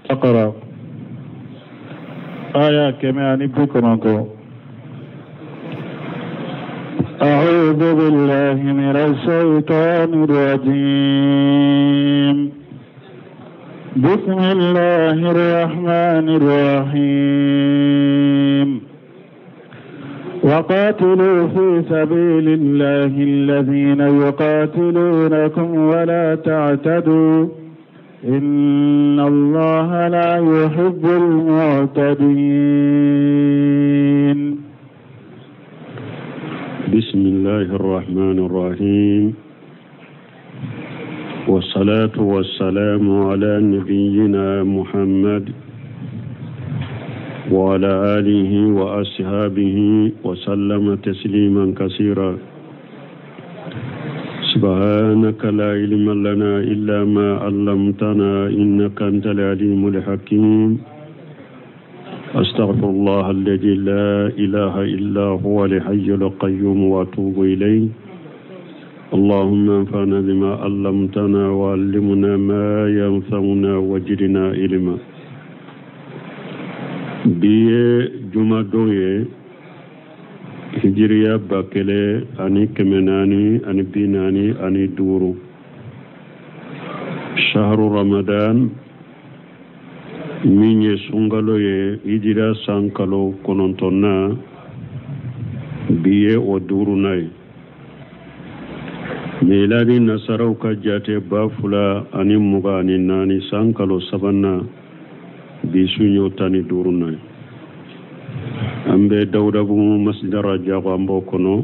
اقرأ آية كما نبكركم. أعوذ بالله من الشيطان الرجيم. بسم الله الرحمن الرحيم. وقاتلوا في سبيل الله الذين يقاتلونكم ولا تعتدوا إن الله لا يحب المعتدين. بسم الله الرحمن الرحيم، والصلاة والسلام على نبينا محمد وعلى آله وأصحابه وسلم تسليما كثيرا. سبحانك لا علم لنا إلا ما علمتنا إنك أنت العليم الحكيم. أستغفر الله الذي لا إله إلا هو الحي القيوم وأتوب إليه. اللهم انفعنا بما علمتنا وعلمنا ما ينفعنا وزدنا علما. biye juma doye hijriya bakele ani kemenani ani binani ani duru shahru ramadan minye sungalo ye hijira sankalo konontonna biye o duru nay miladi nasaraw ka jate bafula ani mugani nani sankalo sabanna bisunyo tani durunay ambe dawdabu masdara jaqambo kono.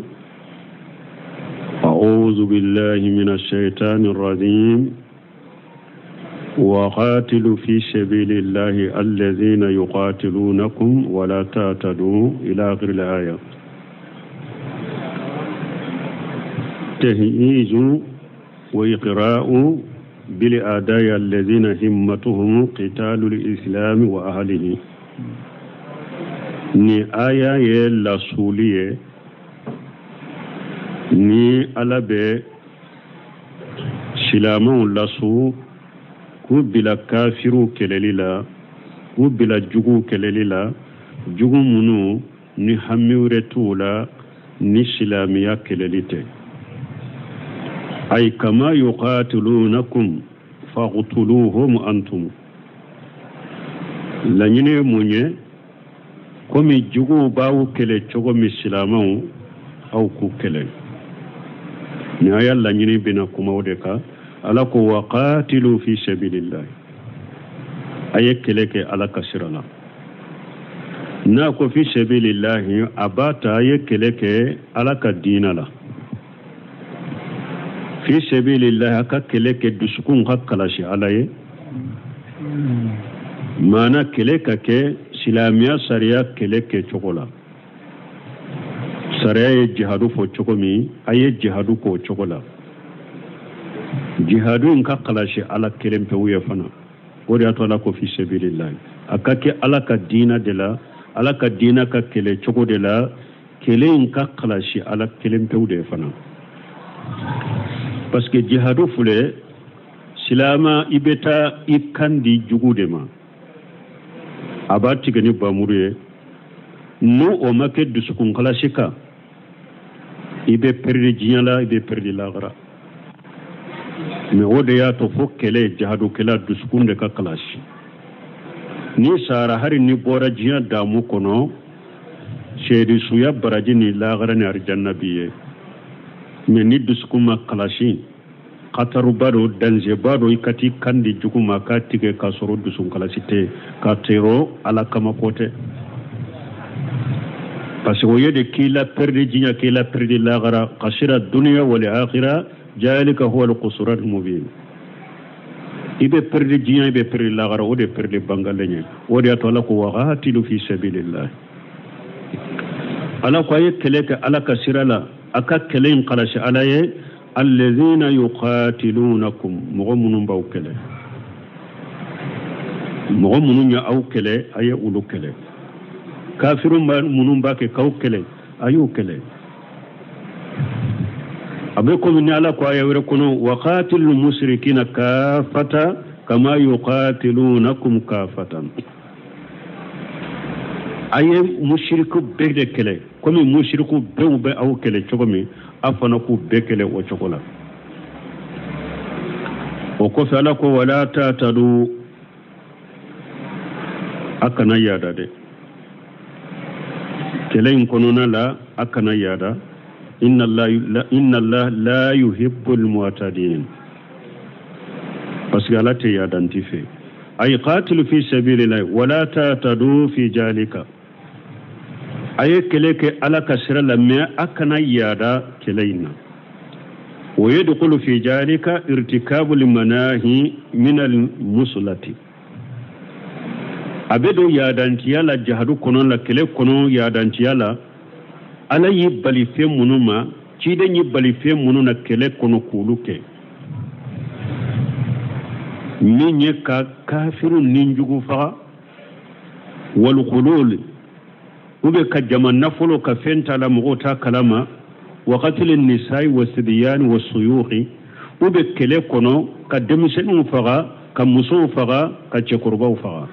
a'udhu billahi minash shaitanir rajim. wa qatilu fi sabilillahi alladhina yuqatilunakum wa la ta'tadu ila akhir al-aya. tahyizu wa iqra'u بالأعداء الذين همتهم قتال الإسلام وأهله. ni aya ye lasuli ye ni ala bɛ silamɛw lasu k'u bila kafiru kɛlɛli la, k'u bila juguw kɛlɛli la, jugu minnu ni hami wɛrɛ t'u la ni silamiya kɛlɛli tɛ. ay kama yuqatilunakum faqtuluhum antum. laɲini mun ye komi juguw b'aw kɛlɛ cogo min silamɛw aw k'u kɛlɛ. ni aya laɲini bɛna kumaw de kan. ala ko waqatilu fi sabilillah. a ye kɛlɛ kɛ ala ka sira la. n'a ko fi sabilillah a b'a ta a ye kɛlɛ kɛ ala ka diina la. fi sabilillah ka kɛlɛ kɛ dusukun ka kalasi ala ye. maana kɛlɛ ka kɛ silamiya sariya kɛlɛ kɛ cogo la. sariya ye jihadu fɔ cogo min a ye jihadu k'o cogo la. jihadu in ka kalasi ala kelen pewu ye fana. o de y'a to ala ko fi sabilillah. a ka kɛ ala ka diina de la, ala ka diina ka kɛlɛ cogo de la. kɛlɛ in ka kalasi ala kelen pewu de fana. parce que jihadu fule silama ibeta ikandi jugu de ma. a b'a tigɛ ni bamuru ye. n'o o ma kɛ dusukun kalasi kan i bɛ perdi diɲɛ la, i bɛ perdi lahara. mais o de y'a to fo kɛlɛ jihadu kɛla dusukun de ka kalasi. ni sara hari ni bɔra diɲɛ damu kɔnɔ seyidi suya baraji ni lahara ni arijanna bi ye. mais ni dusukun ma kalasi khataruba do danger-ba do i ka t'i kandi jugu ma k'a tigɛ k'a sɔrɔ dusukun kalasi tɛ k'a tero ala kama ko tɛ. parce que o ye de k'i la perdi diɲɛ k'i la perdi lahara khasira dunya wal akhira jalika huwa al-khusran al-mubin. i bɛ perdi diɲɛ i bɛ perdi lahara, o de perdi bangalen ye. o de y'a to ala ko waqatilu fi sabilillah. ala ko a ye kɛlɛ kɛ ala ka sira la, a ka kɛlɛ in kalasi ala ye. alladhina yuqatilunakum, mɔgɔ minnu b'aw kɛlɛ. mɔgɔ minnu ye aw kɛlɛ a ye olu kɛlɛ. kafiru minnu b'a kɛ k'aw kɛlɛ a y'u kɛlɛ. a bɛ komi ni ala ko a ye wɛrɛ kɔnɔ waqatilul musrikina kaafata كما يقاتلونكم كافة أي مشرك بيد كله كم مشرك بيو بي أو كله شكمي أفنكو بكله وشكولا وكفى لكم ولا تعتدوا أكنا يادا دي كلين كنونا لا أكنا يادا إن الله لا يحب المعتدين بس قالت يادا انتفي أي قاتل في سبيل الله ولا تعتدوا في ذلك أي كليك على كسر لما أكنا يادا كلينا ويدخل في ذلك ارتكاب المناهي من المصلة أبدو يادانتيالا جهدو كنون لكلي كنون يادانتيالا على يبالي في منوما تيدن يبالي في منونا كلي كنو كولوكي من يكا كافر ننجو فا والخلول وبك جمان نفلو كفنتا لمغوتا كلاما وقتل النساء والسبيان والصيوخ وبكلي كنو كدمسن فغا كمسو فغا كتشكربو فغا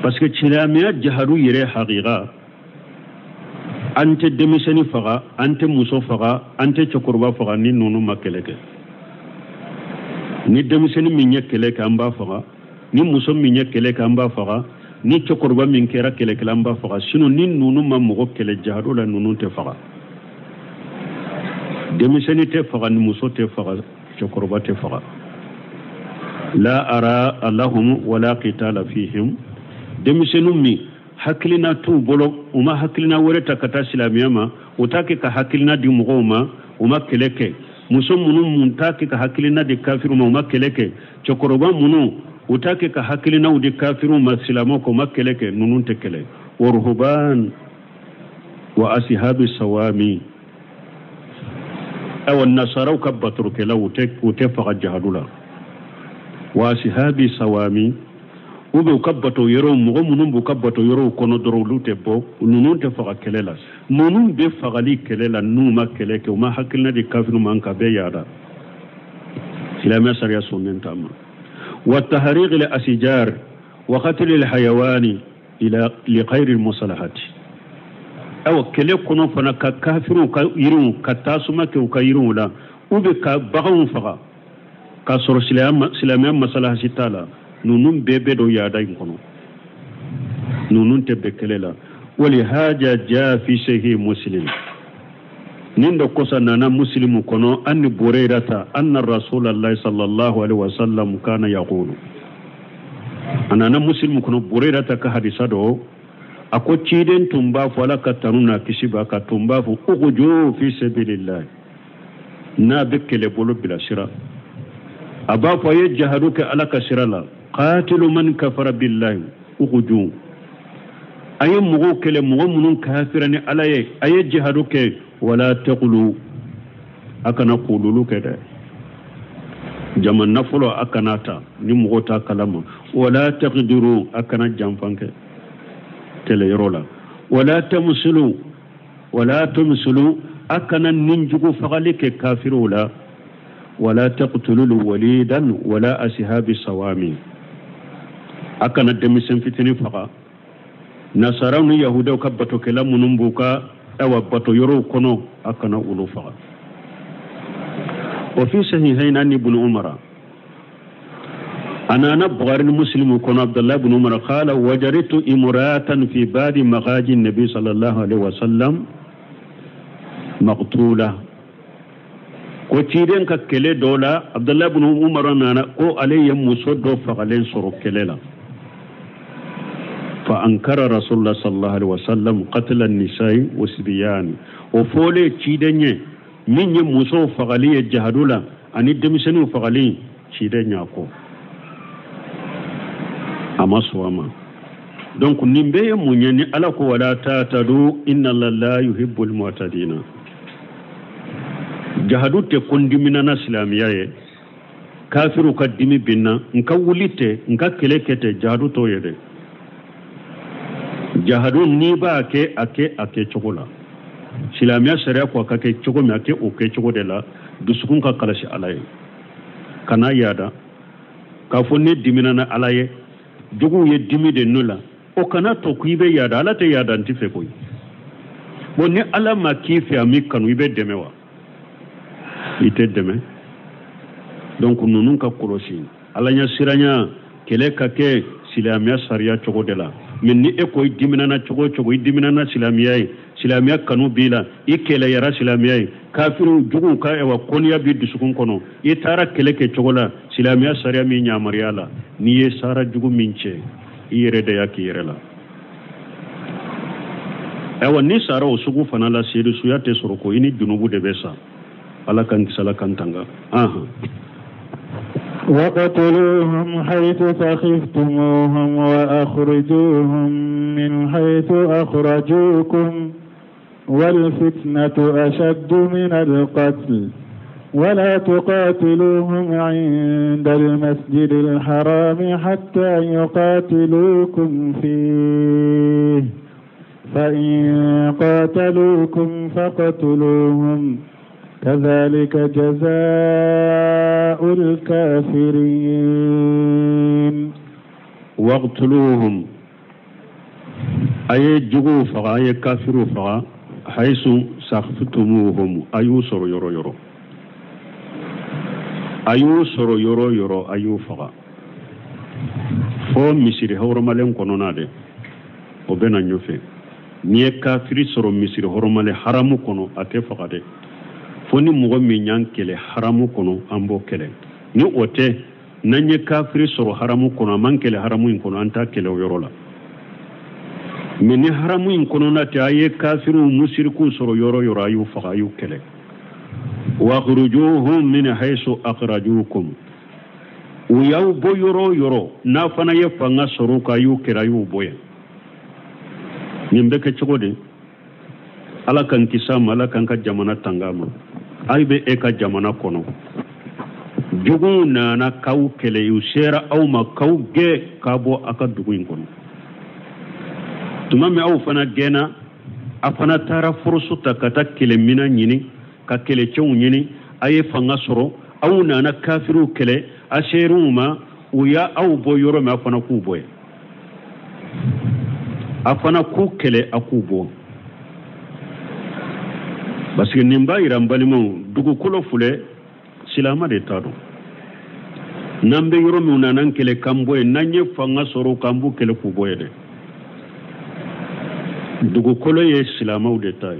parce que tilamia jaharu yere haqiqa ante demiseni faga ante muso faga ante chokurba faga ni nonu makeleke ni demiseni minye keleke amba faga ni muso minye keleke amba faga ni chokurba min kera keleke amba faga sino ni nonu mamugo kele jaharu la nonu te faga demiseni te faga ni muso te faga chokurba te faga la ara allahum wala qitala fihim demisenu mi haklina tu bolo uma haklina wereta kata silamiyama utake ka haklina di mugoma uma keleke muso munu muntake ka haklina di kafiru uma keleke chokoroba munu utake ka haklina di kafiru masilamo ko makeleke nunun tekele warhuban wa ashabi sawami aw an-nasara kabbatru kala utefa jahadula wa ashabi sawami ube ukabbato yoro mugo munun bu kabbato yoro kono doro lute bo nunun te faga kelela nunun be fagali kelela numa keleke uma hakilna di kafiru manka be yada silama sariya sunnen tama wa tahriq al asjar wa qatl al hayawani ila li ghayr al musalahati aw kele kono fana ka kafiru ka yiru ka tasuma ke ka yiru la ube ka bagun faga ka soro silama masalaha sitala nunun bebe do yada inkono nunun te bekelela wali haja ja fi sahih muslim nindo kosa nana muslimu kono anni burairata anna rasulullahi sallallahu alaihi wasallam kana yaqulu anana muslimu kono burairata ka hadisa do ako ciden tumba fala ka tanuna kishiba ka tumba fu uguju fi sabilillah na bekele bolo bila shira aba fa yajhaduka alaka shirala قاتل من كفر بالله ukhujum ay mugo kele mugo munun kafirani alaye ay jihaduke wala taqulu akana qululu kede jaman nafulo akanata ni mugo ta kalama wala taqdiru akana jamfanke tele yorola wala tumsulu akana ninjugo fagalike kafirula ولا تقتلوا وليدا ولا أصحاب الصوامي أكن الدمسن فتني فقا نصران يهودا وكبتو كلام نمبوكا أو بتو يرو كنو أكن أولو فقا وفي صحيحين عن ابن عمر أنا نبغر المسلم كن عبد الله بن عمر قال وجدت امرأة في بعض مغازي النبي صلى الله عليه وسلم مقتولة ko tiren ka kele dola Abdullah ibn Umar nana ko alayya musodo faqalen soro kelela fa ankara rasulullah sallallahu alaihi wasallam qatl an-nisa'i wasbiyan o fole tidenye minye muso faqali jahadula ani demisenu faqali tidenya ko amaswama donc nimbe munyani ala ko wala tatadu inna allaha yuhibbul mu'tadina jahadu te kondimina na islamiyaye kafiru kadimi binna nka wulite nka kelekete jahadu to yede jahadu ni ba ake chokola islamiya sharia ko ake choko mi ake oke choko de la dusukun ka kalashi alaye kana yada ka fo ne diminana ala ye jugu ye dimi de nula o kana to ku ibe yada ala te yada ntife koy bon ni ala ma kifi ami kanu ibe deme wa ite deme donc nunun ka korosi ala nya siranya kele ka ke silamiya sariya cogo de la mais ni e koy diminana cogo cogo diminana silamiya kanu bila i kele yara silamiya kafiru jugu ka ewa koniya bi dusukun kono i tara kele ke cogo la silamiya sariya mi nyamariya la ni ye sara jugu mince i yere de ya ki yere la ewa ni sara o sugu fana la sedu suya te soro ko ini junubu de besa ala kan kisala kan tanga وقتلوهم حيث ثقفتموهم وأخرجوهم من حيث أخرجوكم والفتنة أشد من القتل ولا تقاتلوهم عند المسجد الحرام حتى يقاتلوكم فيه فإن قاتلوكم فاقتلوهم كذلك جزاء الكافرين واقتلوهم أي جغو فغا أي كافرو فغا حيث سخفتموهم أيو سر يرو يرو أيو سر يرو يرو أيو فغا فو مصير هورمالين كونونا دي وبنا نيوفي نيه كافري سر مصير هورمالي حرامو كونو أتي فغا دي foni mogo min yan kele haramu kono ambo kele ni ote nanye kafiri soro haramu kono man kele haramu in kono anta kele yorola mini haramu in kono na ta aye kafiru musriku soro yoro ayu faga ayu kele wa khrujuhum min haythu akhrajukum uyaw bo yoro na fana ye fanga soro ka ayu kera ayu boye nimbe ke chogode ala kan kisama ala kan ka jamana tangama aybe e ka jamana kono jugu nana kaw kele yu sera aw ma kaw ge kabo aka dugu in kono tuma me aw fana gena afana tara fursu takata kele mina nyini ka kele chew nyini aye fanga soro aw nana kafiru kele aseruma uya aw bo yoro me afana ku boye afana ku kele akubo parce que nimba irambalimo dugu kolo fule silama de tado nambe yoro mi unanan kele kamboye nanye fanga soro kambu kele kuboye de dugu kolo ye silama de tay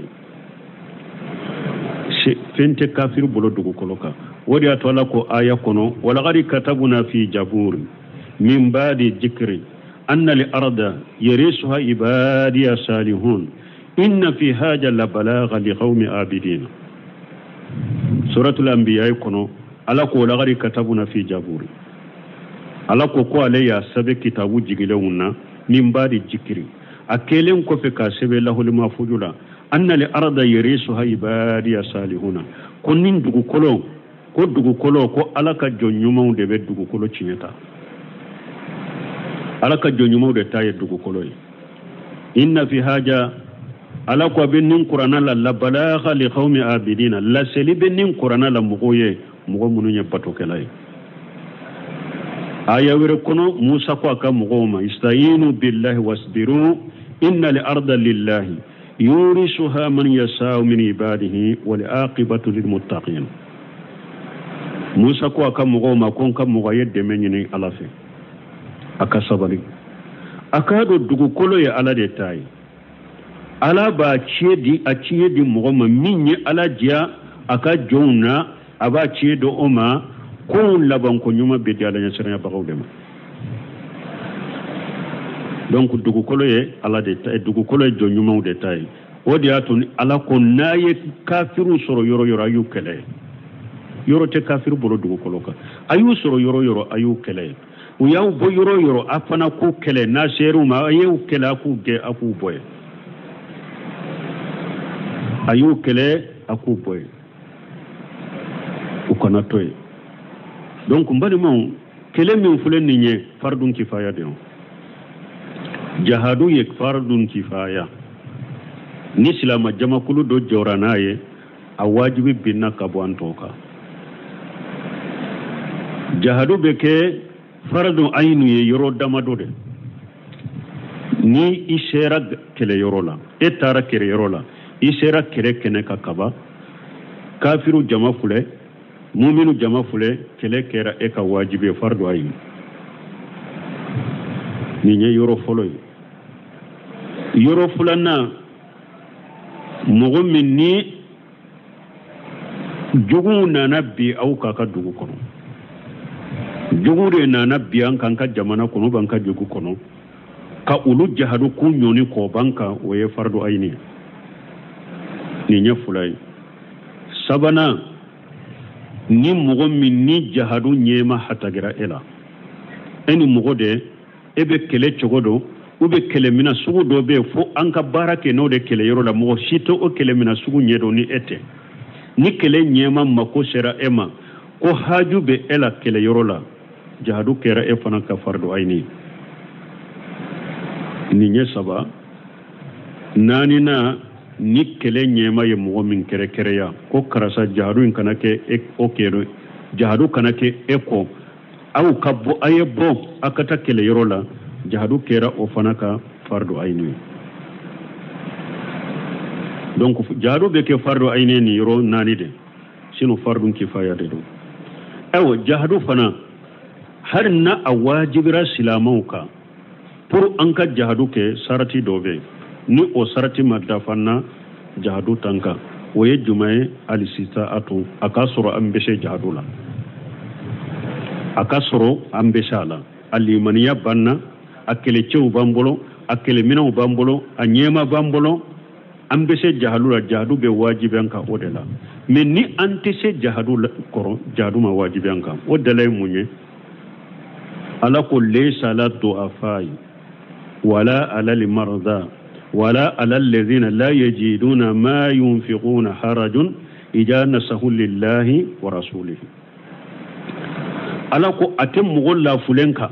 fente kafir bolo dugu kolo ka wodi atwala ko aya kono wala gadi katabuna fi jabur min badi dhikri anna li arda yarisuha ibadi salihun إن في هذا لبلاغ لقوم عابدين سورة الأنبياء كنو على قول غري كتابنا في جابور على قول عليها سبك كتاب جيلونا من بعد الذكر أكلم كوفي كاسب له لما فجلا أن الأرض يرثها عبادي صالحون كنين دغو كولو كو على كجونيومو دبي دغو كولو تشينتا على كجونيومو دتاي دغو كولو إن في هذا ala ko be nin qur'ana la balagha li qaumi abidina la selibe nin qur'ana la mugoye mugo munu nya pato kelay aya were kono musa ko aka mugo ma istainu billahi wasbiru inna al arda lillahi yurisuha man yasau min ibadihi wal aqibatu lil muttaqin musa ko aka mugo ma kon ka mugo yedde menni ala fe aka sabali aka do dugu kolo ya ala de tay ala ba ciedi a ciedi mogoma minye ala dia aka jonna aba ciedo oma ko laban ko nyuma be diala nya sernya bagawdema donc dugu kolo ye ala de tay dugu kolo jo nyuma de tay odi atun ala ko naye kafiru soro yoro ayu kele yoro te kafiru bolo dugu kolo ka ayu soro yoro ayu kele u yaw bo yoro afana ko kele na seru ma ayu kele aku ge aku boy ayu kele aku boy ukana toy donc mbali mon kele min fulen niye fardun kifaya de jahadu yek fardun kifaya ni silama jama kulu do joranaye a wajibi binna kabo antoka jahadu beke fardu aynu ye yoro damado de ni isera kele yorola etara kere yorola isera kere kene kakaba kafiru jama fule muminu jama fule kele kera eka wajibe fardu aynu ni nye yoro folo yoro fulana mogo min ni jugu nana bi au kaka dugu kono jugu de nana bi an kanka jamana kono banka jugu kono ka ulu jahadu ku nyoni ko banka waye fardu ayni ni nya fulay sabana ni mogo min ni jahadu nyema hatagira ela eni mogo de ebe kele chogodo ube kele mina sugu do be fo anka barake no de kele yoro la mogo shito o kele mina sugu nyedo ni ete ni kele nyema mako sera ema ko haju be ela kele yoro la jahadu kera e fana ka fardu ayni ni nye saba nani na ni kele nyema ye mogo min kere kere ya ko karasa jahadu in kanake o kero jahadu kanake eko au kabbo ayebo akata kele yoro la jahadu kera o fana ka fardu ayni donc jahadu be ke fardu ayni ni yoro nani de sino fardu kifaya de do awo jahadu fana har na awajibira silamauka pour anka jahadu ke sarati dobe ni o sarati madda fanna jahadu tanka waye jumaye alisita atu akasoro ambeshe jahadu la akasoro ambeshala alimaniya banna akele chew bambolo akele minaw bambolo anyema bambolo ambeshe jahadu la jahadu be wajibanka odela mais ni antese jahadu koro jahadu ma wajibanka odela munye ala ko laysa la du'afai wala ala limarda wala ala alladhina la yajiduna ma yunfiquna harajun idha nasahu lillahi wa rasulihi ala ko atem mugo la fulenka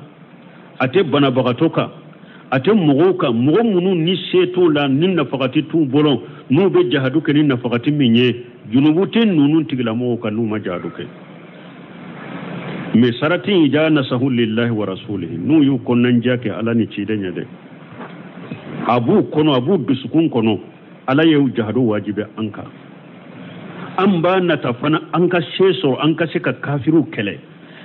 ate bana bagatoka ate mugo ka mugo munu ni seto la ninna fakati tu bolon nu be jahadu ke ninna fakati minye junubuten nunun tigla mugo ka nu ma jahadu ke me sarati ija nasahu lillahi wa rasulihi nu yu konnan jake ala ni cidenya de abu kono abu dusukun kono ala yu jahadu wajibe anka amba na tafana anka sheso anka sika kafiru kele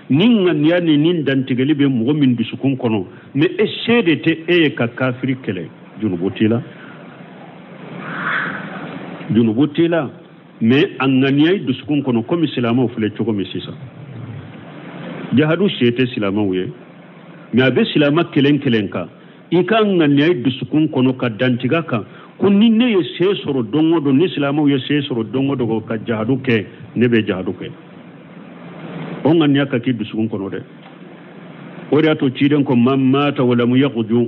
ninga nyani nin dantigeli be mugo min dusukun kono me eshede te e ka kafiri kele junubutila me anganiyai dusukun kono komi silama fule chogo misisa jahadu shete silama wuye me abe silama kelenka ikan nganyai dusukun kono ka dantiga ka kunni ne ye sesoro dongo do ni silama wuye sesoro dongo do ka jahadu ke nebe jahadu ke on nganya ka ki dusukun kono de ori ato ciden ko mamata wala mu yaqudu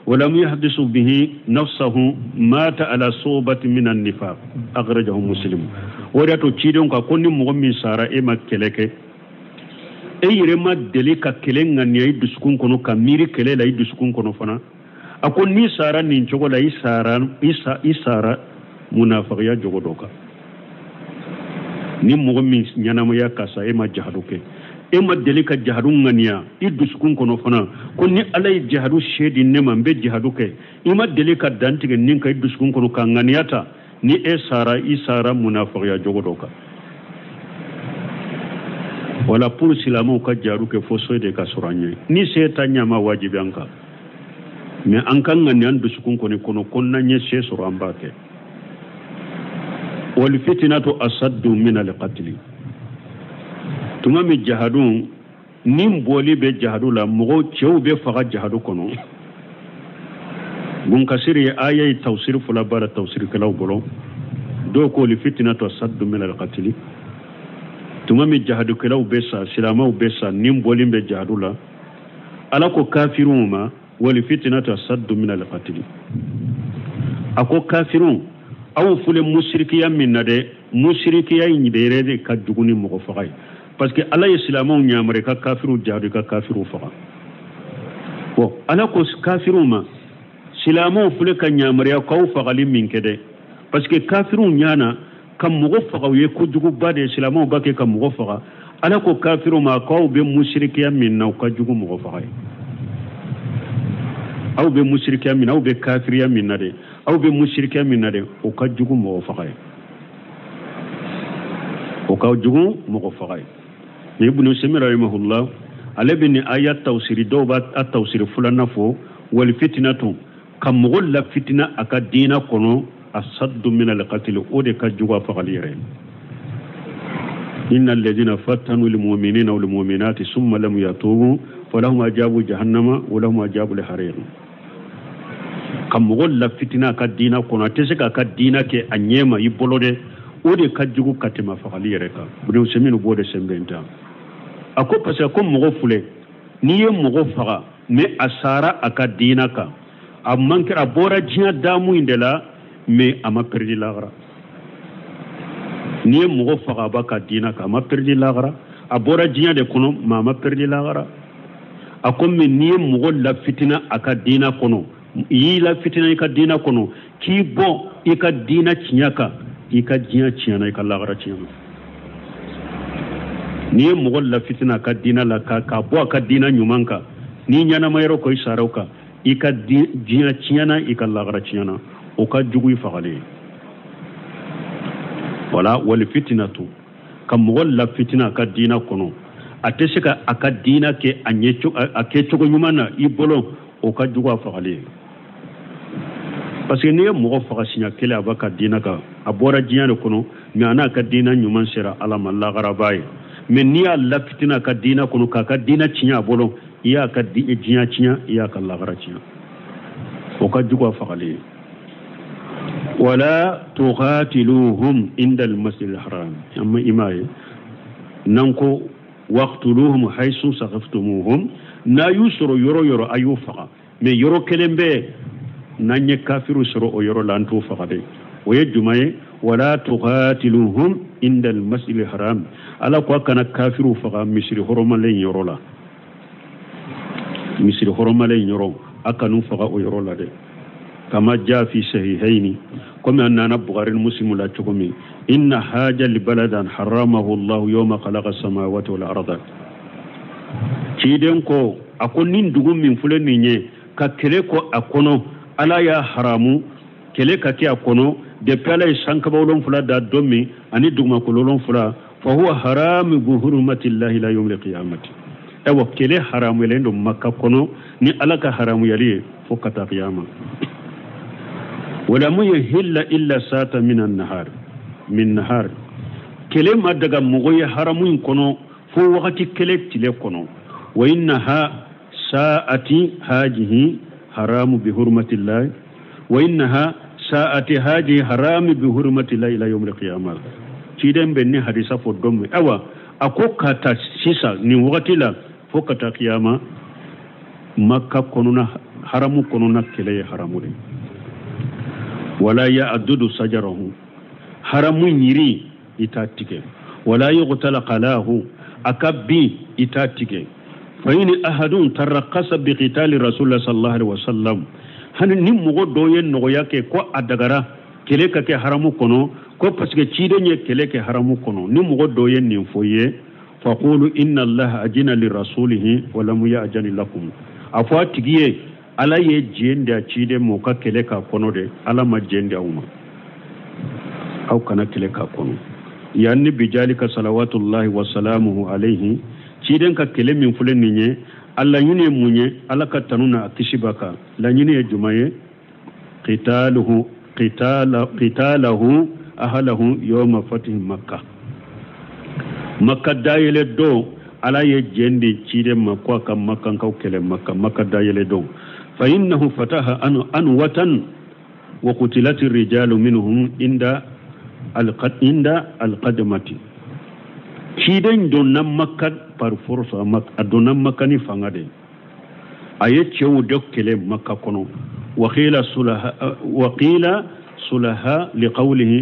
wala mu yahdisu bihi nafsuhu mata ala sobati min an-nifaq akhrajahu muslim ori ato ciden ko konni mo min sara e makkeleke e yire ma delika kelenga ni ay dusukun kono ka miri kele la dusukun kono fana akon ni sara ni nchogo la isara munafiqiya jogodoka ni mo min nyanama ya kasa e ma jahaduke e ma delika jahadu ngania idusukun kono fana ko ni alay jahadu shedi nema be jahaduke e ma delika dantige ninka idusukun kono ka nganiata ni e sara isara munafiqiya jogodoka wala pour silamo ka jaru ke foso de ka suranye ni seta nyama wajibi anka me anka ngani andu sukun ko ne kono konna nye se surambake wal fitnatu asaddu min al qatl tuma mi jahadun nim boli be jahadu la mo chew be faga jahadu kono gun kasiri ayay tawsir fula bara tawsir kala bolo do ko li fitnatu asaddu min al qatl tuma mi jahadu kelaw besa silamaw besa nim bolim be jahadu la ala ko kafirun ma wal fitnatu asaddu min al qatl ako kafirun aw fule mushrikiya minna de mushrikiya ni bere de ka duguni mo faqay parce que ala islamaw nyamare ka kafiru jahadu ka kafiru faqa bo ala ko kafirun ma silamaw fule ka nyamare ka faqali min kede parce que kafirun nyana kam mugo faga ye ko jugu bade islamo bake kam mugo faga ala ko kafiru ma ko be mushrikiya min na ka jugu mo fa hay aw be mushrikiya min aw be kafiriya min na de aw be mushrikiya min na de o ka jugu mo fa hay o ka jugu mo fa hay ibn Usaymin rahimahullah ala bin ayat tawsiri doba at tawsiri fulana fo wal fitnatu kam la fitna aka dina kono asaddu min al qatl o de ka jugu fa galire إن الذين فتنوا المؤمنين والمؤمنات ثم لم يتوبوا فلهم عذاب جهنم ولهم عذاب الحريق كم غول فتنة كدينا كنا تسكا كدينا كي أنيما يبولode ode kajugu katima fakali reka bunu seminu bode sembenta ako pasa ko mogo fule niye mogo faga me asara akadina ka amankira bora jiya damu indela me ama perdi lagra ni mogo faga baka dina ka ma perdi lagara abora jinya de kono ma perdi lagara akom me ni mogo la fitina aka dina kono yi la fitina ika dina kono ki bo ika dina chinyaka ika jinya chinyana ika lagara chinyana ni mogo la fitina aka dina la ka bo aka dina nyumanka ni nyana mayro ko isarauka ika jinya chinyana ika lagara chinyana o ka jugu fagale wala wal fitnatu kam wala fitna ka dina kono atesika aka dina ke anyecho akecho nyumana ibolo o ka jugo fagale parce que ne mo faga sinya kele abaka dina ka abora jinya kono mi ana ka dina nyuman sera ala malla garabaye men ni alla fitna ka dina kono ka dina chinya bolo iya ka jinya chinya iya ka la gara chinya o ka jugo fagale ولا تقاتلوهم عند المسجد الحرام أما إماي ننكو واقتلوهم حيث سقفتموهم نا يسرو يرو أيوفقا مي يرو كلمبه ناني كافر سرو يرو لانتو فقدي ويجمعي ولا تقاتلوهم عند المسجد الحرام ألا كوا كان كافر فقا مصر حرم لين يرو لا مصر حرم لين يرو أكنو فقا يرو لا دي كما جاء في صحيحين كما أننا بغار المسلم لا تقومي إن حاجة لبلدا حرمه الله يوم خلق السماوات والأرض تيدن كو أكون نندقم من فلنيني ككليكو أكونو ألا يا حرامو كليكا كي أكونو دبالا يسانك بولون فلا دا دومي أني دقما كلولون فلا فهو حرام بحرمة الله لا يوم القيامة أو كلي حرام يلين مكة كونو ني ألاك حرام يلي فوقتا قيامة ولا يهل إلا ساعة من النهار من نهار كلمة دعا مغوية حرمين كنو فو وقت كلمة تلي كنو وإنها ساعة هذه حرام بحرمة الله وإنها ساعة هذه حرام بحرمة الله إلى يوم القيامة تيدن بني حديثة فدوم أوا أكو كاتا سيسا ني وقت لا فوقتا قيامة مكة كنونا حرم كنونا كلي حرمون ولا يعدد سجره حرم يري إتاتك ولا يغتل قلاه أكبي إتاتك فإن أحد ترقص بقتال رسول الله صلى الله عليه وسلم هن نمغو دوين نغياك كو أدغرا كليك كي حرمو كنو كو پسك چيدن كليك حرمو كنو نمغو دوين نفويه فقولوا إن الله أجن لرسوله ولم يأجن لكم أفواتكيه ala ye jende a cide mo ka kele ka kono de ala ma jende awma aw kana kele ka kono yanni bijalika salawatullahi wa salamuhu alayhi ciden ka kele min fulen ninye alla yune munye ala ka tanuna akishibaka la nyine jumaye qitaluhu ahlahu yawma fatih makkah makkah dayele do ala ye jende cide ma ko ka makkan ka kele makkah dayele do فإنه فتح أنوة وقتلت الرجال منهم عند القدمة كيدن دون مكة بارفورس مكة دون مكة نفعله أيت شو دكتور مكة كنو وقيل صلها لقوله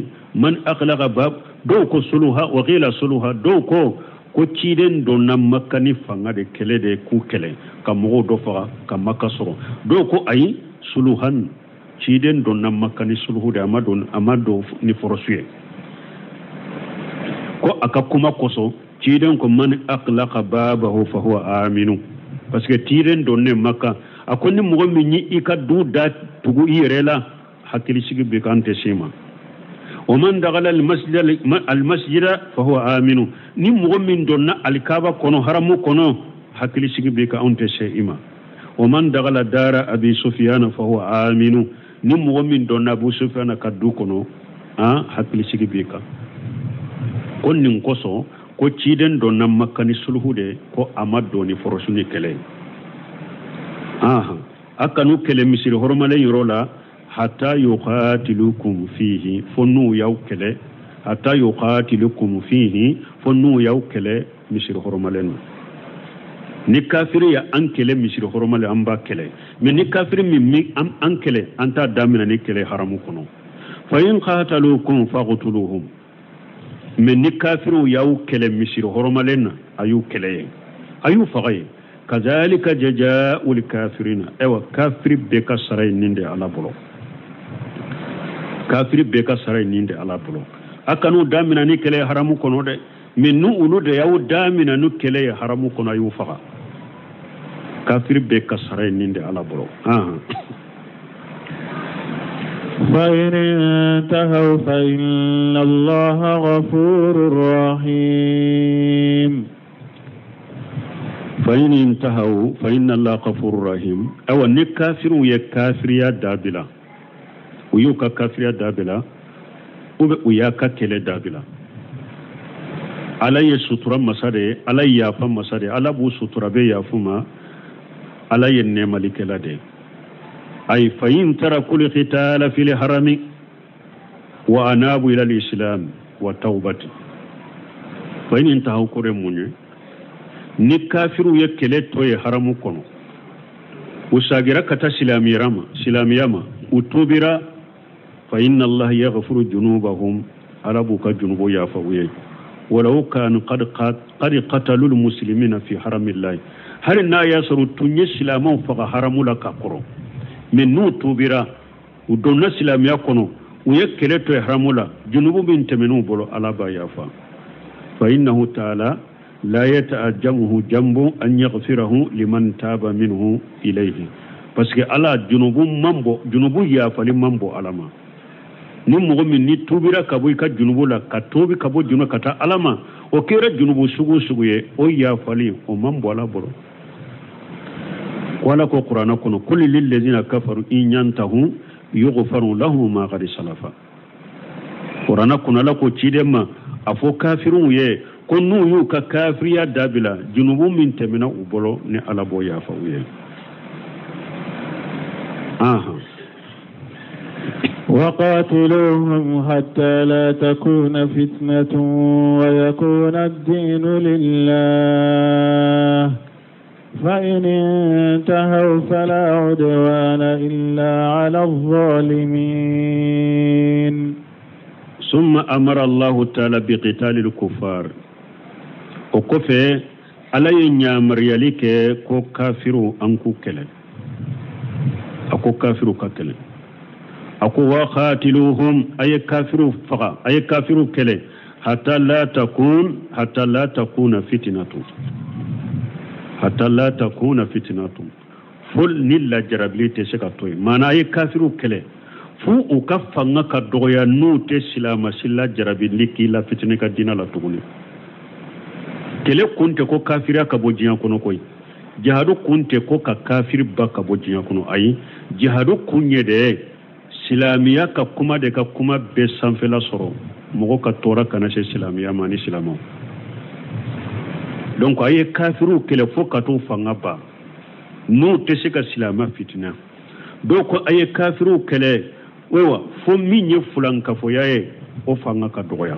من أغلق باب دوكو صلها وقيل صلها دوكو ko ciden do na makka ni fanga de kele de ku kele kam mo do fa kam makka soro do ko ay suluhan ciden do na makka ni suluhu de amado ni forosue ko aka kuma koso تيدن كو من أقلق بابه فهو آمن parce que تيدن دون مكة أكون مغمي إيكا دو دات تغو إيريلا حكي سيكي بكانت سيما ومن دخل المسجد فهو آمن ني مغمي دون الكابا كونو حرمو كونو حكي سيكي بكانت سيما ومن دخل دار أبي سفيان فهو آمن ني مغمي دون أبو سفيان كدو كونو حكي سيكي بكا كون ننقصو ko ciden do nam makani sulhude ko amaddo ni forosuni kele akanu kele misiri hormale yorola hatta yuqatilukum fihi fonu yaw kele hatta yuqatilukum fihi fonu yaw kele misiri hormale no ni kafiri ya ankele misiri hormale amba kele men ni kafiri mi ankele anta damina ni kele haramu kono fa in qatalukum faqtuluhum men ni kafiru yaw kele misir horomalena ayu kele ayu fagay kazalika jazaa'ul kafirina ewa kafiri be ka saray ninde ala bolo kafiri be ka saray ninde ala bolo akanu damina ni kele haramu kono de men nu ulu de yaw damina nu kele haramu kono ayu faga kafiri be ka saray ninde ala bolo فإن انتهوا فإن الله غفور رحيم فإن انتهوا فإن الله غفور رحيم أو نكافر يكافر يا دابلا ويوكا كافر يا دابلا وياكا كلا دابلا علي سترة مساري علي يافا مساري على بو سترة بي يافما علي النعمة لكلا دي أي فإن تركوا القتال في الحرم وأنابوا إلى الإسلام والتوبة فإن انتهوا كرموني نكافروا يكلتوا يحرموا كنو وساقرا كتا سلامياما وتوبرا فإن الله يغفر جنوبهم على بوك جنوب يافويه ولو كان قد قتلوا المسلمين في حرم الله هل النا يسروا تنيا سلاما فقا حرموا لك قرو من نو توبرا ودون سلام يكونوا ويكلتو يحرمولا جنوب بنت منو بلو على بايافا فإنه تعالى لا يتعجبه جنب أن يغفره لمن تاب منه إليه باسكو على جنوب يافا لمنبو علما نمو من ني توبرا كبوي كجنوب لا كتوبي كبو جنوب كتا علما وكيرا جنوب سغو او يافا لي ومنبو على بلو ولا قرآن كن كل للذين كفروا إن ينتهوا يغفر لهم ما قد سلف قرآن كن لكو تشيدما أفو كافرون يه كنو يوكا كافر يا دابلا جنوب من تمنا وبلو ني على بويا فويه وقاتلوهم حتى لا تكون فتنة ويكون الدين لله فإن انتهوا فلا عدوان إلا على الظالمين ثم أمر الله تعالى بقتال الكفار وكفى على ينامر يليك كو كافروا أنكو كلا أكو كافروا كلا أكو وقاتلوهم أي كافروا فقا أي كافروا كلا حتى لا تكون فتنة حتى لا تكون فتنة فل نلا جربلي تسكتوي ما أي كافروا كلا فو وكفنا كدويا نو تسلام سلا جربلي كلا فتنة كدينا لا تقولي كلا كنت كو كافرا كبوجيا كونو كوي جهادو كنت كو كافر با كبوجيا كونو أي جهادو كوني ده سلاميا ككما ده ككما بسانفلا سرو مغو كتورا كناشي سلاميا ماني سلامو donc aye kafiru kele fo kato fanga ba no te se ka silama fitina donc aye kafiru kele wewa fo minye fulanka fo yae o fanga ka doya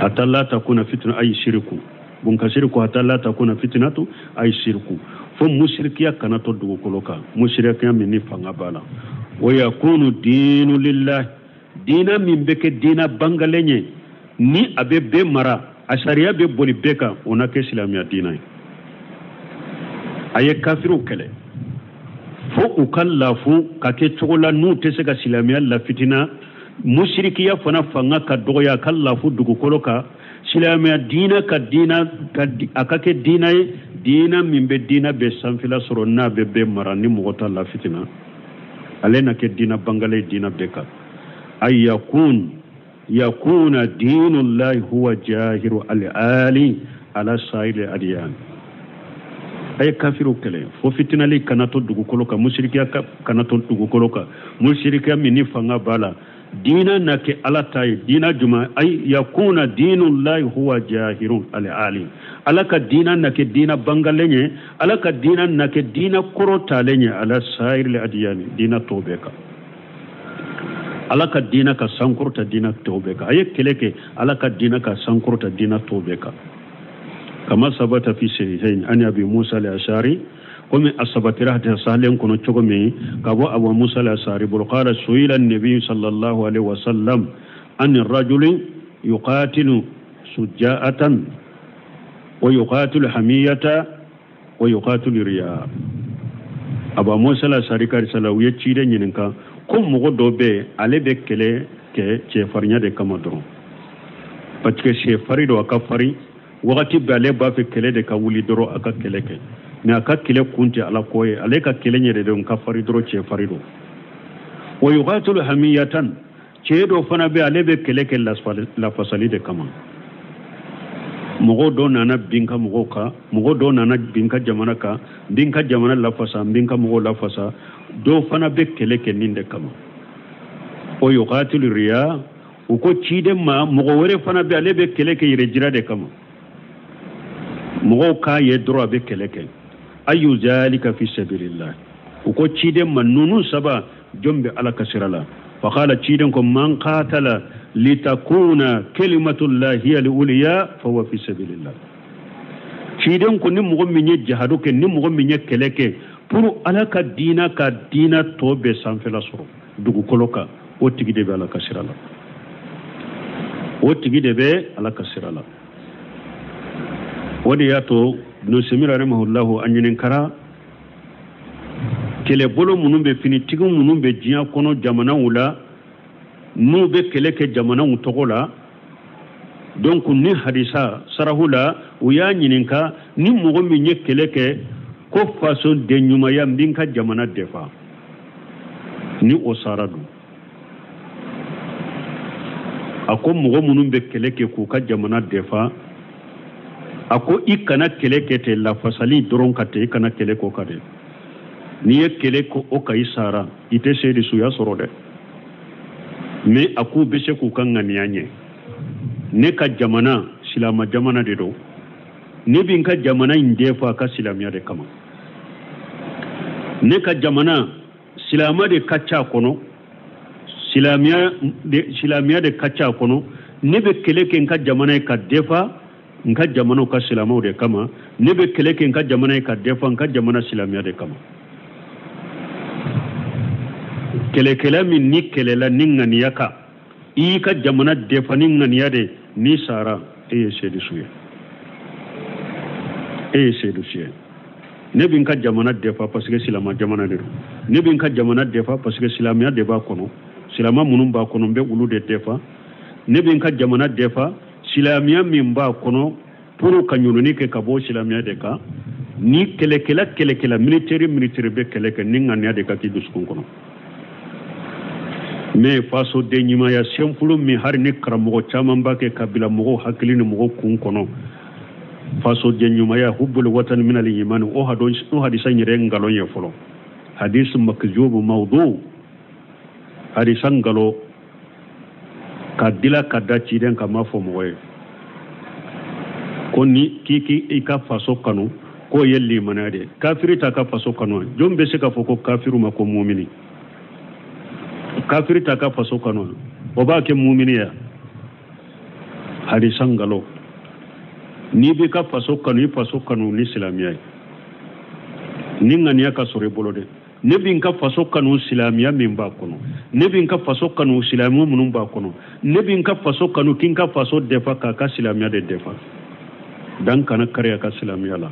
atalla takuna fitna ay shirku bun ka shirku atalla takuna fitnatu ay shirku fo mushrikiya kana to dugo koloka mushrikiya minni fanga bala wa yakunu dinu lillah dina min beke dina bangalenye ni abe be mara ashariya be boli beka ona ke islamiya dina aye kafiru kele fo ukallafu kake chogola nu tese ka islamiya la fitina mushrikiya fana fanga ka doya kallafu dugu koloka silamia dina ka dina akake dina min be dina be sanfila soro na be mara ni mogota la fitina alena ke dina bangale dina beka ay yakuna dinullahi huwa jahiru al-ali ala sa'il adiyan ay kafiru kele fo fitinali kanato dugu koloka mushrika kanato dugu koloka mushrika mini fanga bala dina nake ala tay dina juma ay yakuna dinullahi huwa jahirun al-ali alaka dina nake dina bangalenye alaka dina nake dina korota lenye ala sa'il adiyan dina tobeka alaka dina ka sankurta dina tobeka ay keleke alaka dina ka sankurta dina tobeka كما ثبت في صحيحين عن ابي موسى الاشعري ومن اثبت رحته سالم كنو تشومي كابو ابو موسى الاشعري قال سئل النبي صلى الله عليه وسلم عن الرجل يقاتل سجاءة ويقاتل حمية ويقاتل رياء ابو موسى الاشعري قال سلاويه تشيده نينكا كوم مغو دوبه علي بكله كي تشفرنيا دي كامادرو parce que c'est farido akafari wakati bale ba fe kele de ka wuli doro aka kele ke ne aka kele kunti ala koye ale ka kele nyere de ka fari doro che farido wa yuqatilu hamiyatan che do fana be ale be kele ke la fasali de kama mugo do nana binka mugo ka mugo do nana binka jamana ka binka jamana la fasa binka mugo la fasa do fana be kele ke ninde kama o yuqatilu riya uko chide ma mugo wore fana be ale be kele ke yire jira de kama mugo ka ye droit be keleke ayu zalika fi sabilillah uko ciden manunu saba jombe ala kasirala fa qala ciden ko man qatala litakuna kalimatullahi hiya al-ulya fa huwa fi sabilillah ciden ko ni mugo minye jihadu ke ni mugo minye keleke pour ala ka dina tobe sanfela soro dugu koloka o tigi de be ala kasirala wadi yato no semira rahimahullahu anyinin kara kele bolo munun be fini tigun munun be jiya kono jamana wula nu be kele ke jamana wutogola donc ni hadisa sarahula uya nyininka ni mugo minye kele ke ko façon de nyuma ya mbinka jamana defa ni osaradu ako mugo munun be kele ke ku ka jamana defa ako ikana kele kete la fasali doron kate ikana kele ko kade ni ye kele ko o kai sara ite sedi suya sorode me aku bese ku kan nganianye ne ka jamana silama jamana de do ne bin ka jamana indefa ka silamiya de kama ne ka jamana silama de kacha kono silamiya de kacha kono ne be kele ke ka jamana ka defa nka jamana ka silamaw de kama ne be kele ke nka jamana ka defa nka jamana silamiya de kama kele min ni kele la ninganiya ka i ka jamana defa ninganiya de ni sara e sedu suye ne bin ka jamana defa parce que silama jamana de ne bin ka jamana defa parce que silamiya de ba kono silama munun ba kono be ulu de defa ne bin ka jamana defa silamiya min ba kono pour kanyununi ke kabo silamiya de ka ni kelekela militaire be keleke ninganiya de ka ki duskun kono mais faso de nyima ya semfulu mi har ni karamogo chaman ba ke kabila mogo hakilini mogo kun kono faso de nyima ya hubbul watan min al iman o hadisa nyire ngalon ye folo hadis makzub mawdu hadisan galo kadila kadachi den kama fo moye koni kiki ika faso kanu ko yelli manade kafiri ta ka faso kanu jombe se ka foko kafiru ma ko mu'mini kafiri ta ka faso kanu o ba ke mu'mini ya hadisan galo ni be ka faso kanu ni islamiyai ni ngani ka sore bolode ne bin ka faso kanu silamiya min ba kono ne bin ka faso kanu silamu munun ba kono ne bin ka faso kanu kin ka faso defa ka silamiya de defa dan kana kare ka silamiya la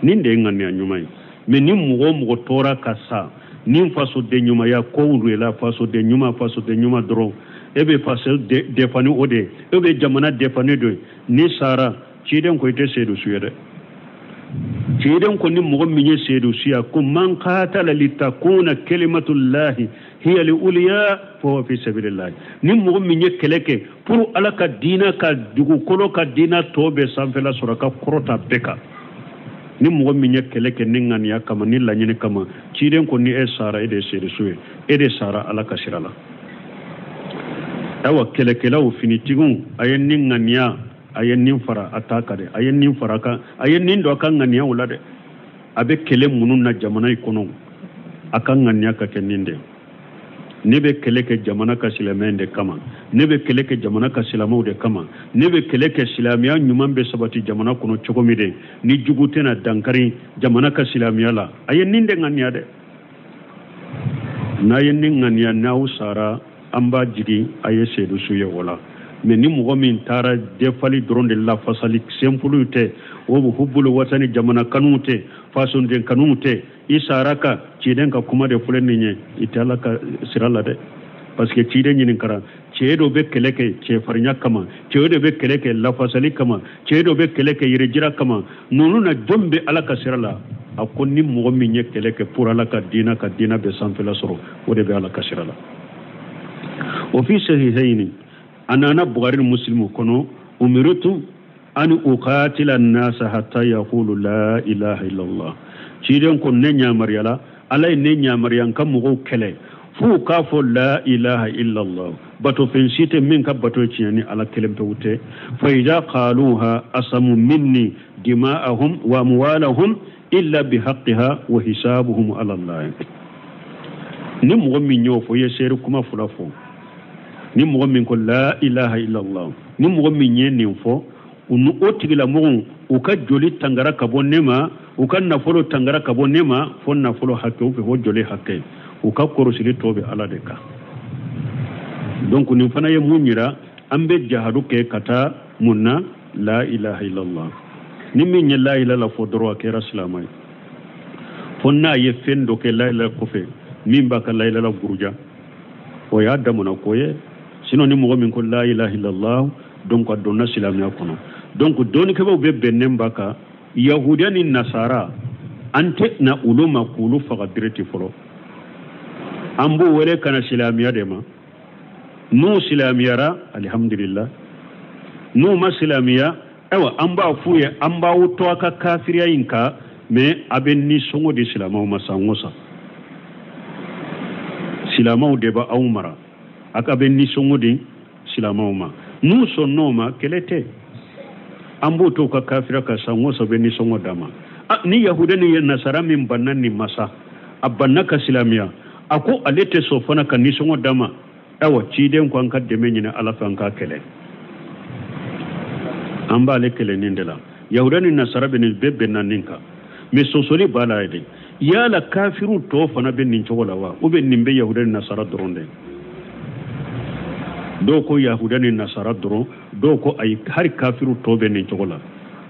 nin de ngani anyumai me nin mugo tora ka sa nin faso de nyuma ya ko urela faso de nyuma dro ebe pasel defani ode ebe jamana defani do ni sara ciden ko ite seedu suyede ciden ko ni mo minye seedu suya ko man qatala litakuna kalimatullahi hiya liuliya fa fi sabilillah ni mo minye keleke pour alaka dina ka dugu kolo ka dina tobe sanfela suraka korota beka ni mo minye keleke ningan ya kama ni lanyini kama ciden ko ni sara ede seedu suye ede sara alaka sirala awa kelekelaw finitigun ayen ningan ya ayen nin fara atakade ayen nin faraka ayen nin do kan ngania wala de abe kele munun na jamana ikono akan ngania ka keninde nebe kele ke jamana ka silamende kama nebe kele ke jamana ka silamau de kama nebe kele ke silamiya nyuman be sabati jamana kono chogomide ni jugutena dankari jamana ka silamiya la ayen nin de ngania de na yen nin ngania na usara amba jigi aye sedu suye wala mais ni mogo min tara defali dron de la fasali simple te o bu hubbulu watani jamana kanute façon den kanute isaraka ciden ka kuma de fulen ni itala ka sirala de parce que ciden ni kara ceedo be keleke ce farnya kama ceedo be keleke la fasali kama ceedo be keleke yirejira kama nonu na jombe alaka sirala akonni mogo min ye keleke pour alaka dina ka dina be sanfela soro o de be alaka sirala وفي صحيحين أنا بغير المسلم كنو أمرت أن أقاتل الناس حتى يقولوا لا إله إلا الله شيرين كن نيا مريلا على نيا مريان كم مغو كله فو كافو لا إله إلا الله باتو فنسيت منك باتو تشيني على كلمة توته فإذا قالوها أصموا مني دماءهم وأموالهم إلا بحقها وحسابهم على الله نمغو من يوفو يسيركما فلافو ni mogo min ko la ilaha illallah ni mogo min ye nin fo unu otigila mogo u ka joli tangara ka bo nema u ka nafolo tangara ka bo nema fo nafolo hakke u fe ho joli hakke u ka korosili tobe ala de ka donc nin fana ye munyira ambe jahadu ke kata munna la ilaha illallah ni min ye la ilaha fo doro ke raslamay fo na ye fendo ke la ilaha ko fe min ba ka la ilaha guruja o ya damuna koye sino ni mogo min ko la ilaha illallah donc adonna silamiya kono donc doni ke be bennen baka yahudiya ni nasara ante na uluma kulu faga direti folo ambo wele kana silamiya de ma no silamiyara alhamdulillah no ma silamiya ewa amba fuye amba wuto aka kafiriya inka me aben ni songo de silamaw masangosa silamaw de ba awmara aka ben ni songo de silamaw ma nu sonnoma kelete ambo to ka kafira ka sangosa ben ni songo dama ni yahuda ni nasara min bannan ni masa abanna ka silamiya ako alete so fana kan ni songo dama awa ciden ko an kadde men ni ala fan ka kele amba le kele nindela yahuda ni nasara ben bebbe nan ninka me sosoli bala ide yala kafiru to fana ben nin chogola wa o ben nimbe yahuda ni nasara dronde do ko yahuda ni nasara dron do ko ay har kafiru to ben nin chogola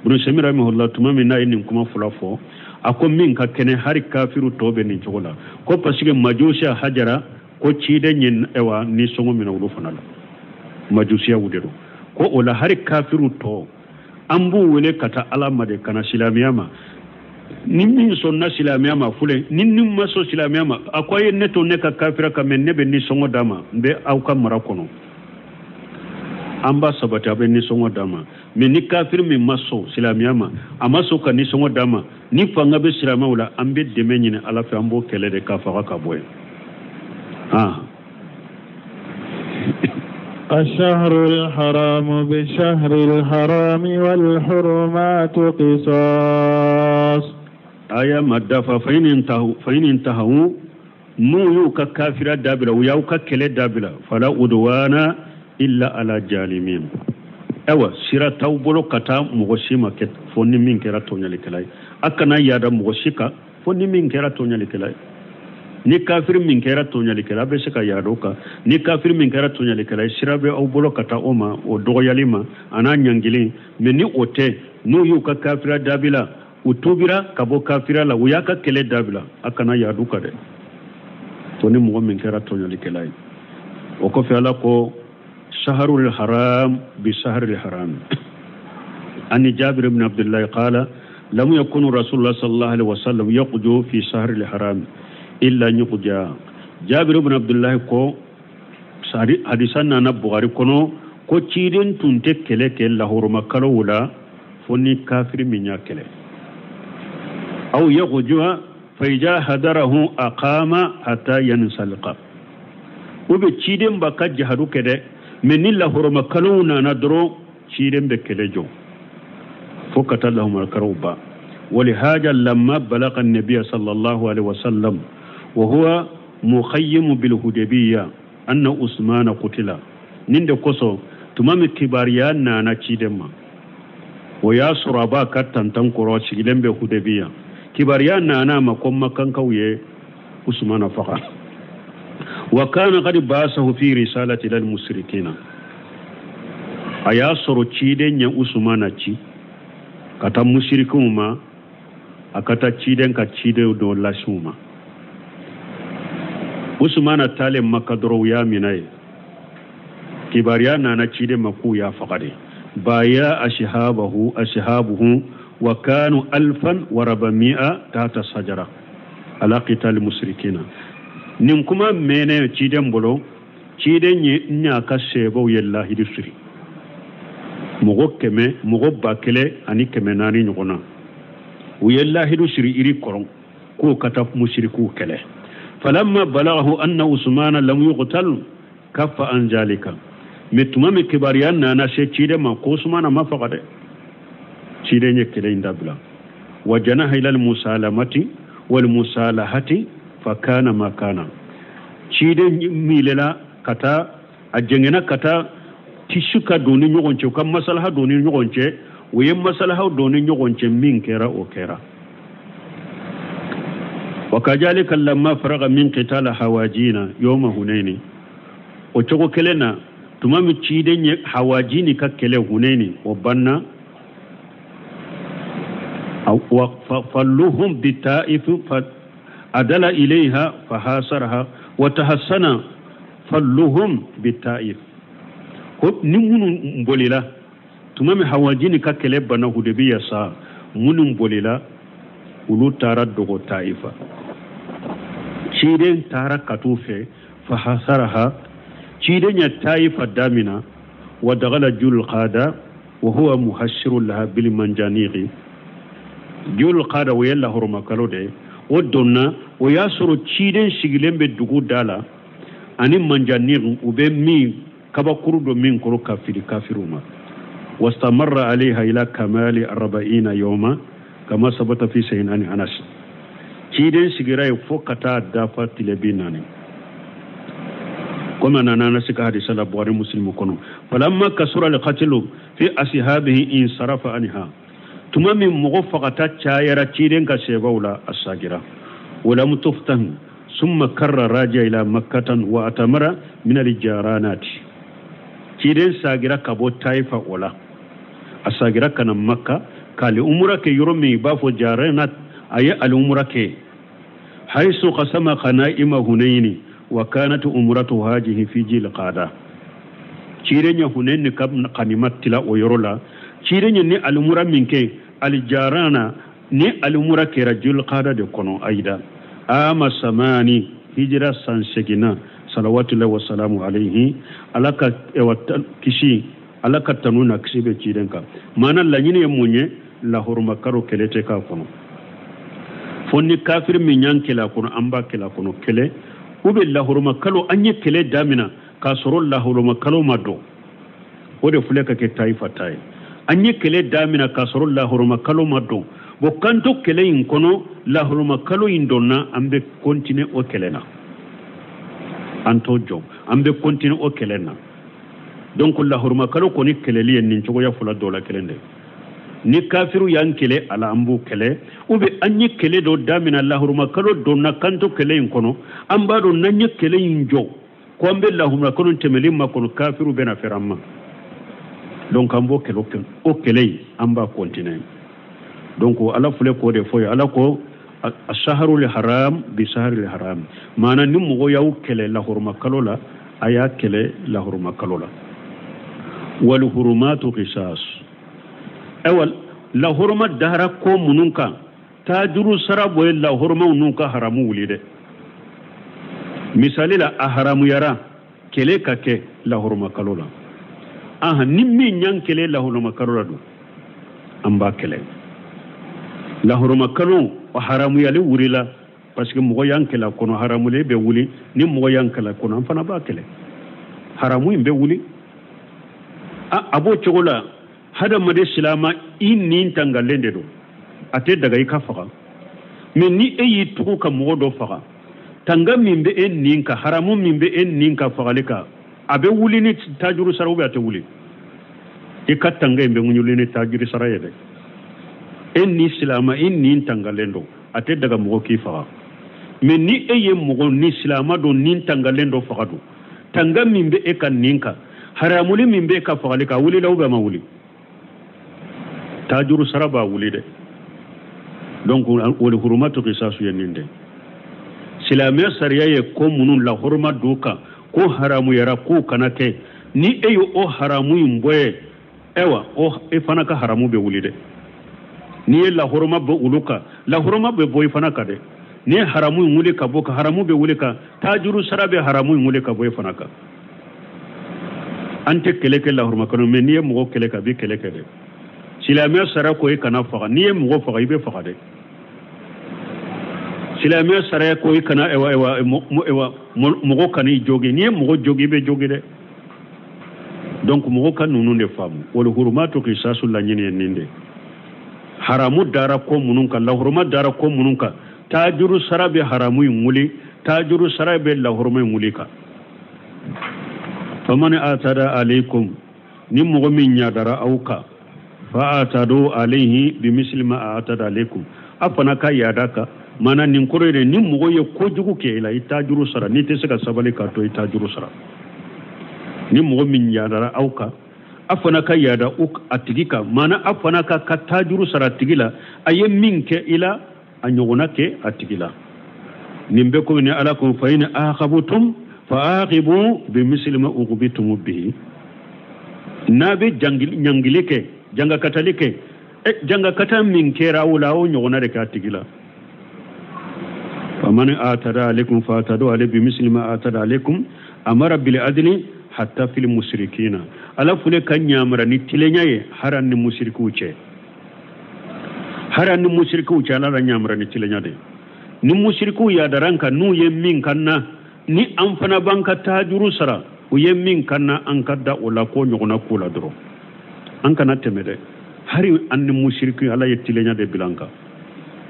bunu semira mi holla tuma mi nay nin kuma fulafo ako min ka kene har kafiru to ben nin chogola ko pasige majusiya hajara ko cide nyin ewa ni songo mi nawlu fana majusiya wudero ko ola har kafiru to ambu wele kata alama de kana silamiyama nimmin sonna silamiyama fule ninnim maso silamiyama akoye neto ne ka kafira ka men nebe ni songo dama be aw ka marakono amba sabata be ni songo dama me ni kafir mi maso silamiyama amaso ka ni songo dama ni fanga be silamawla ambe de menyine ala fa ambo kele de ka fa ka boy الشهر الحرام بالشهر الحرام والحرمات قصاص aya madafa fain intahu nu yuka kafira dabila uyauka kele dabila fala udwana illa ala jalimin ewa sira tawbolo kata mugoshima ket fonni min kera tonyali kelay akana yada mugoshika fonni min kera tonyali kelay ni kafir min kera tonyali kelay be sika yadoka ni kafir min kera tonyali kelay sira be awbolo kata oma o dogoyalima ana nyangili meni ote nu yuka kafira dabila utubira kabo kafira la uyaka kele dabila akana yaduka de toni mo min kera tonyali kelay o ko fe ala ko شهر الحرام بشهر الحرام. عن جابر بن عبد الله قال لم يكن رسول الله صلى الله عليه وسلم يقجو في شهر الحرام إلا أن يقجا. جابر بن عبد الله كو حديثنا نبغاري كنو كو تشيدن تنتك كلك اللهورما كالولا فني كافر من ياكله أو يقجو فإذا هدره أقام حتى ينسلق. وبتشيدن بكا جهدو كده من اللهورما كالونا ندرو تشيدن بكالجو فكت لهم الكروبا. ولهذا لما بلغ النبي صلى الله عليه وسلم وهو مخيم بالهدبية أن عثمان قتل نند كسو تمام كباريان نانا تشيدما ويا سرابا كتن تنكرو شغلن بالهدبية كباريان نانا مكم مكان كويه عثمان فقط. وكان قد باسه في رسالة للمشركين أيا سرو تشيدن يا عثمان تشي kata mushrikuma akata ciden ka cide do lashuma. Usmana tale makadro ya minai kibariya na cide maku ya faqade baya ashabuhu wa kanu 1400 tata sajara ala qital mushrikina. nin kuma mene ciden bolo ciden nya ka sebo yalla hidusri mogo keme mogo bakele ani keme nani nyogona uyalla hidu shiri iri koron ko kata mushriku kele. falamma balaghahu anna usmana lam yuqtal kaffa an zalika mituma mi kibariyan na she chide ma ko usmana ma faqade chide nye kele indabla wajanaha ila al musalamati wal musalahati fakana makana chide milela kata ajengena kata tishuka doni nyogonche kam masalaha doni nyogonche weye masalaha doni nyogonche min kera o kera. وكذلك لما فرغ من قتال حواجينا يوم هنين وتشوكو كلنا تمام تشيدين حواجيني ككله هنين وبنا فلهم بالتائف فأدل إليها فحاصرها وتحسن فلهم بالتائف نمون مبوللا تمام حواجيني ككله بنا هدبية سا من مبوللا ولو تارد دغو تائفة شيدين تارك كتوفة فحاصرها شيدين التائفة دامنا ودغل جول القادة وهو محشر لها بالمنجانيغ جول القادة ويلا هرما كالودي ودونا وياسر شيدين شغلين بدغو دالا أني منجانيغ وبمي كبكرو من كرو كافروما واستمر عليها إلى كمال 40 يوما كما ثبت في سنن أنس. كيدن سيغراي فوكتا دافا تلبيناني كما نانسك حديث البخاري مسلم كونو. فلما كسر القتل في أصحابه انصرف عنها تمام مغفقتا تشايرا كيدن كسيبولا الساغرا ولم تفتن ثم كرر راجع إلى مكة وأتمر من الجارانات كيدن ساغرا كبو تايفا ولا الساغرا كان مكة kali umura ke yoromi bafo jarenat ay al umura ke haythu qasama qanaima hunaini wa kanat umratu hajihi fi jil qada cirenya hunaini kam qanimat tila o yorola cirenya ni al umura minke al jarana ni al umura ke rajul qada de kono aida ama samani hijra san segina salawatullahi wa salamu alayhi alaka kishi alaka tanuna kisibe cirenka mana lanyine munye la hurma karo kelete ka kono fonni kafir min yankela kono amba kela kono kele ube la hurma kalo anye kele damina ka soro la hurma kalo mado ode fuleka ke taifa tai anye kele damina ka soro la hurma kalo mado bo kanto kele in kono la hurma kalo indonna ambe continue o kelena anto jo ambe continue o kelena donc la hurma kalo koni keleli en chogo ya fula dola kelende ni kafiru yankele ala ambu kele ube anye kele do damina allahurma kalo do nakanto kele in kono amba do nanye kele in jo ko ambe allahurma kalo temeli makono kafiru bena feramma donc ambo kelo o kele amba continue donc ala fule ko de foy ala ko ash-shahrul haram bi shahril haram mana nim mo yaw kele allahurma kalo la aya kele allahurma kalo la والحرمات قصاص أول لا حرمة دهركم منونك تاجروا سراب ولا حرمة منونك حرام ولده مثال لا أحرام يرى كله كك لا حرمة كلولا نمي نيان كله لا حرمة كلولا دو أمبا كله لا حرمة كلو وحرام يلي وريلا parce que mogo yankela kono haramule be wuli ni mogo yankela kono am fana ba kele haramu be wuli abo chogola hada made silama inni tangalende do ate daga ikafaga men ni eyi tuku ka mogo do faga tanga mimbe en ninka haramu mimbe en ninka fagalika abe wuli ni tajuru sara ube ate wuli ikatanga imbe ngunyuli ni tajuru sara yede en ni silama inni tangalendo ate daga mogo ki faga men ni eye mogo ni silama do nin tangalendo faga do tanga mimbe e kan ninka haramuli mimbe ka fagalika wuli law ba ma wuli tajuru sara ba wuli de donc wal hurumatu qisasu yeninde silamiya sariya ye ko munun la hurma duka ko haramu yara ko kanake ni eyo o haramu imboye ewa o e fana ka haramu be wuli de ni la hurma be uluka la hurma be boy fana ka de ni haramu ngule ka boka haramu be wuli ka tajuru sarabe haramu ngule ka boy fana ka ante keleke la hurma kanu men ni mo keleka bi keleke de silamiya sara ko e kana faga ni mo faga ibe faga de silamiya sara ko e kana ewa mo kani jogi ni mo jogi be jogi de donc mo kan nunu de famu wal hurumatu qisasu la nyine ninde haramu dara ko munun ka la hurma dara ko munun ka tajuru sarabe haramu nguli tajuru sarabe la hurma nguli ka faman atada alaikum ni mo min nya dara auka fa atadu alaihi bimisli ma atada alaikum afana ka yadaka mana nin korere ni mo ye kojugu ke ila itajuru sara ni te saka sabale ka to itajuru sara ni mo min nya dara auka afana ka yada uk atigika mana afana ka tajuru sara tigila aye minke ila anyogona ke atigila nimbe ko ni ala ko fa in akhabutum fa aqibu bimisli ma uqbitum bihi nabe jangil nyangilike janga katalike janga kata min kera wula o nyogona de ka tigila faman atada alaikum fa atadu alaihi bimisli ma atada alaikum amara bil adli hatta fil mushrikina ala fule kan nyamara ni tilenyaye haran ni mushriku ce haran ni mushriku ce ala nyamara ni tilenyade ni mushriku ya daranka nu yemmin kanna ni amfana banka tajuru sara u yemmin kanna an kadda wala ko nyogona kula dro an kana temede hari an ni mushriku ala yetilenyade bilanka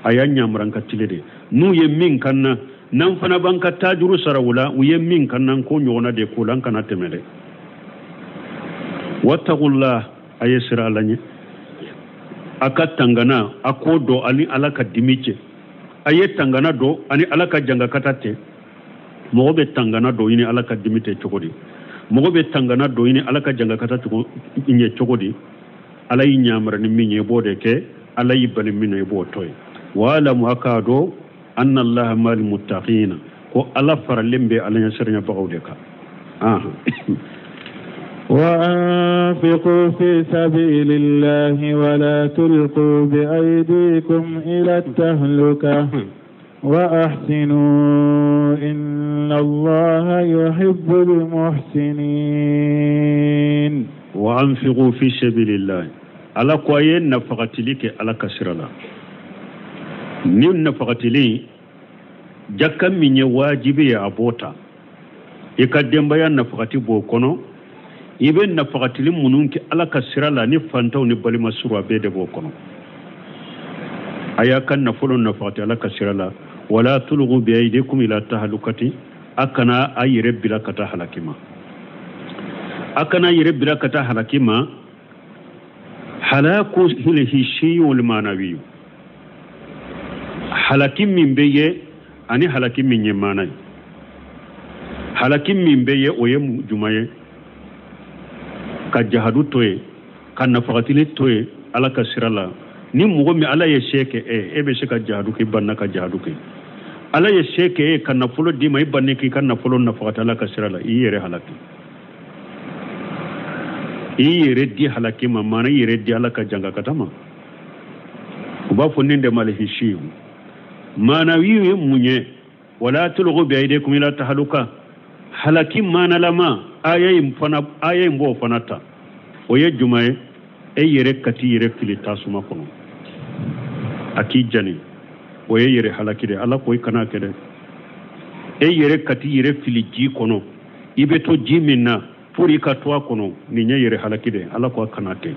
aya nyamara ka tilede nu yemmin kanna nan fana banka tajuru sara wala u yemmin kanna ko nyogona de kula an kana temede wattaqullah ayesira alanye akatangana akodo ali alaka dimiche ayetangana do ani alaka janga katate mogobe tangana do ini alaka dimite chokodi mogobe tangana do ini alaka janga katate inye chokodi alay nyamra ni minye bode ke alay bali minye botoy wala muakado anna allaha mal muttaqina ko ala faralembe alanya sernya bagawdeka وأنفقوا في سبيل الله ولا تلقوا بأيديكم إلى التهلكة وأحسنوا إن الله يحب المحسنين وأنفقوا في سبيل الله على كوين نفقت لك على كسر الله نين نفقت لي جكا من واجبي أبوتا يكدم بيان نفقت بوكونو iben na fagatilin mununki ala kasirala ni fantaw ni balima surwa be de bokono aya kan na fulon na fagati ala kasirala wala tulghu bi aydikum ila tahlukati akana ayire bila kata halakima akana yire bila kata halakima halaku hilhi shay'ul manawi halakim min beye ani halakim min yemana halakim min beye oyem jumaye ka jahadu toye kan nafagatili toye ala ka sirala ni mogo mi ala ye sheke e be se ka jahadu ke banna ka jahadu ke ala ye sheke kan nafolo di mai banne ki kan nafolo nafagata ala ka sirala i yere halaki reddi halakima mana reddi halaka janga katama uba foninde malhishi mana wiwe munye wala tulghu bi aydikum ila tahaluka halakim mana lama ayay mbo fanata o yejumaye yere kati yere fili tasuma kono akijani o yere halakide ala koy kana kede yere kati yere fili ji kono ibeto jimina puri katwa kono ni yere halakide ala ko kana te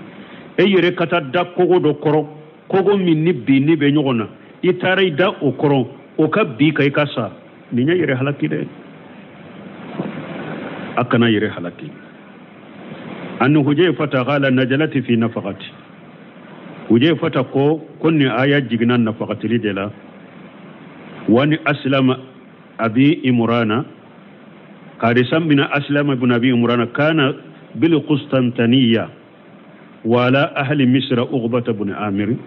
yere kata da kogo do koro kogo minni bini be nyogona itare da o koro o ka bi kai kasa ni yere halakide akana yere halaki annu hujayfata qala najalati fi nafaqati hujayfata ko konni aya jignan nafaqati lidela wani aslama abi imrana qadisam min aslama ibn abi imrana kana bil qustantaniya wala ahli misr ughbata ibn amir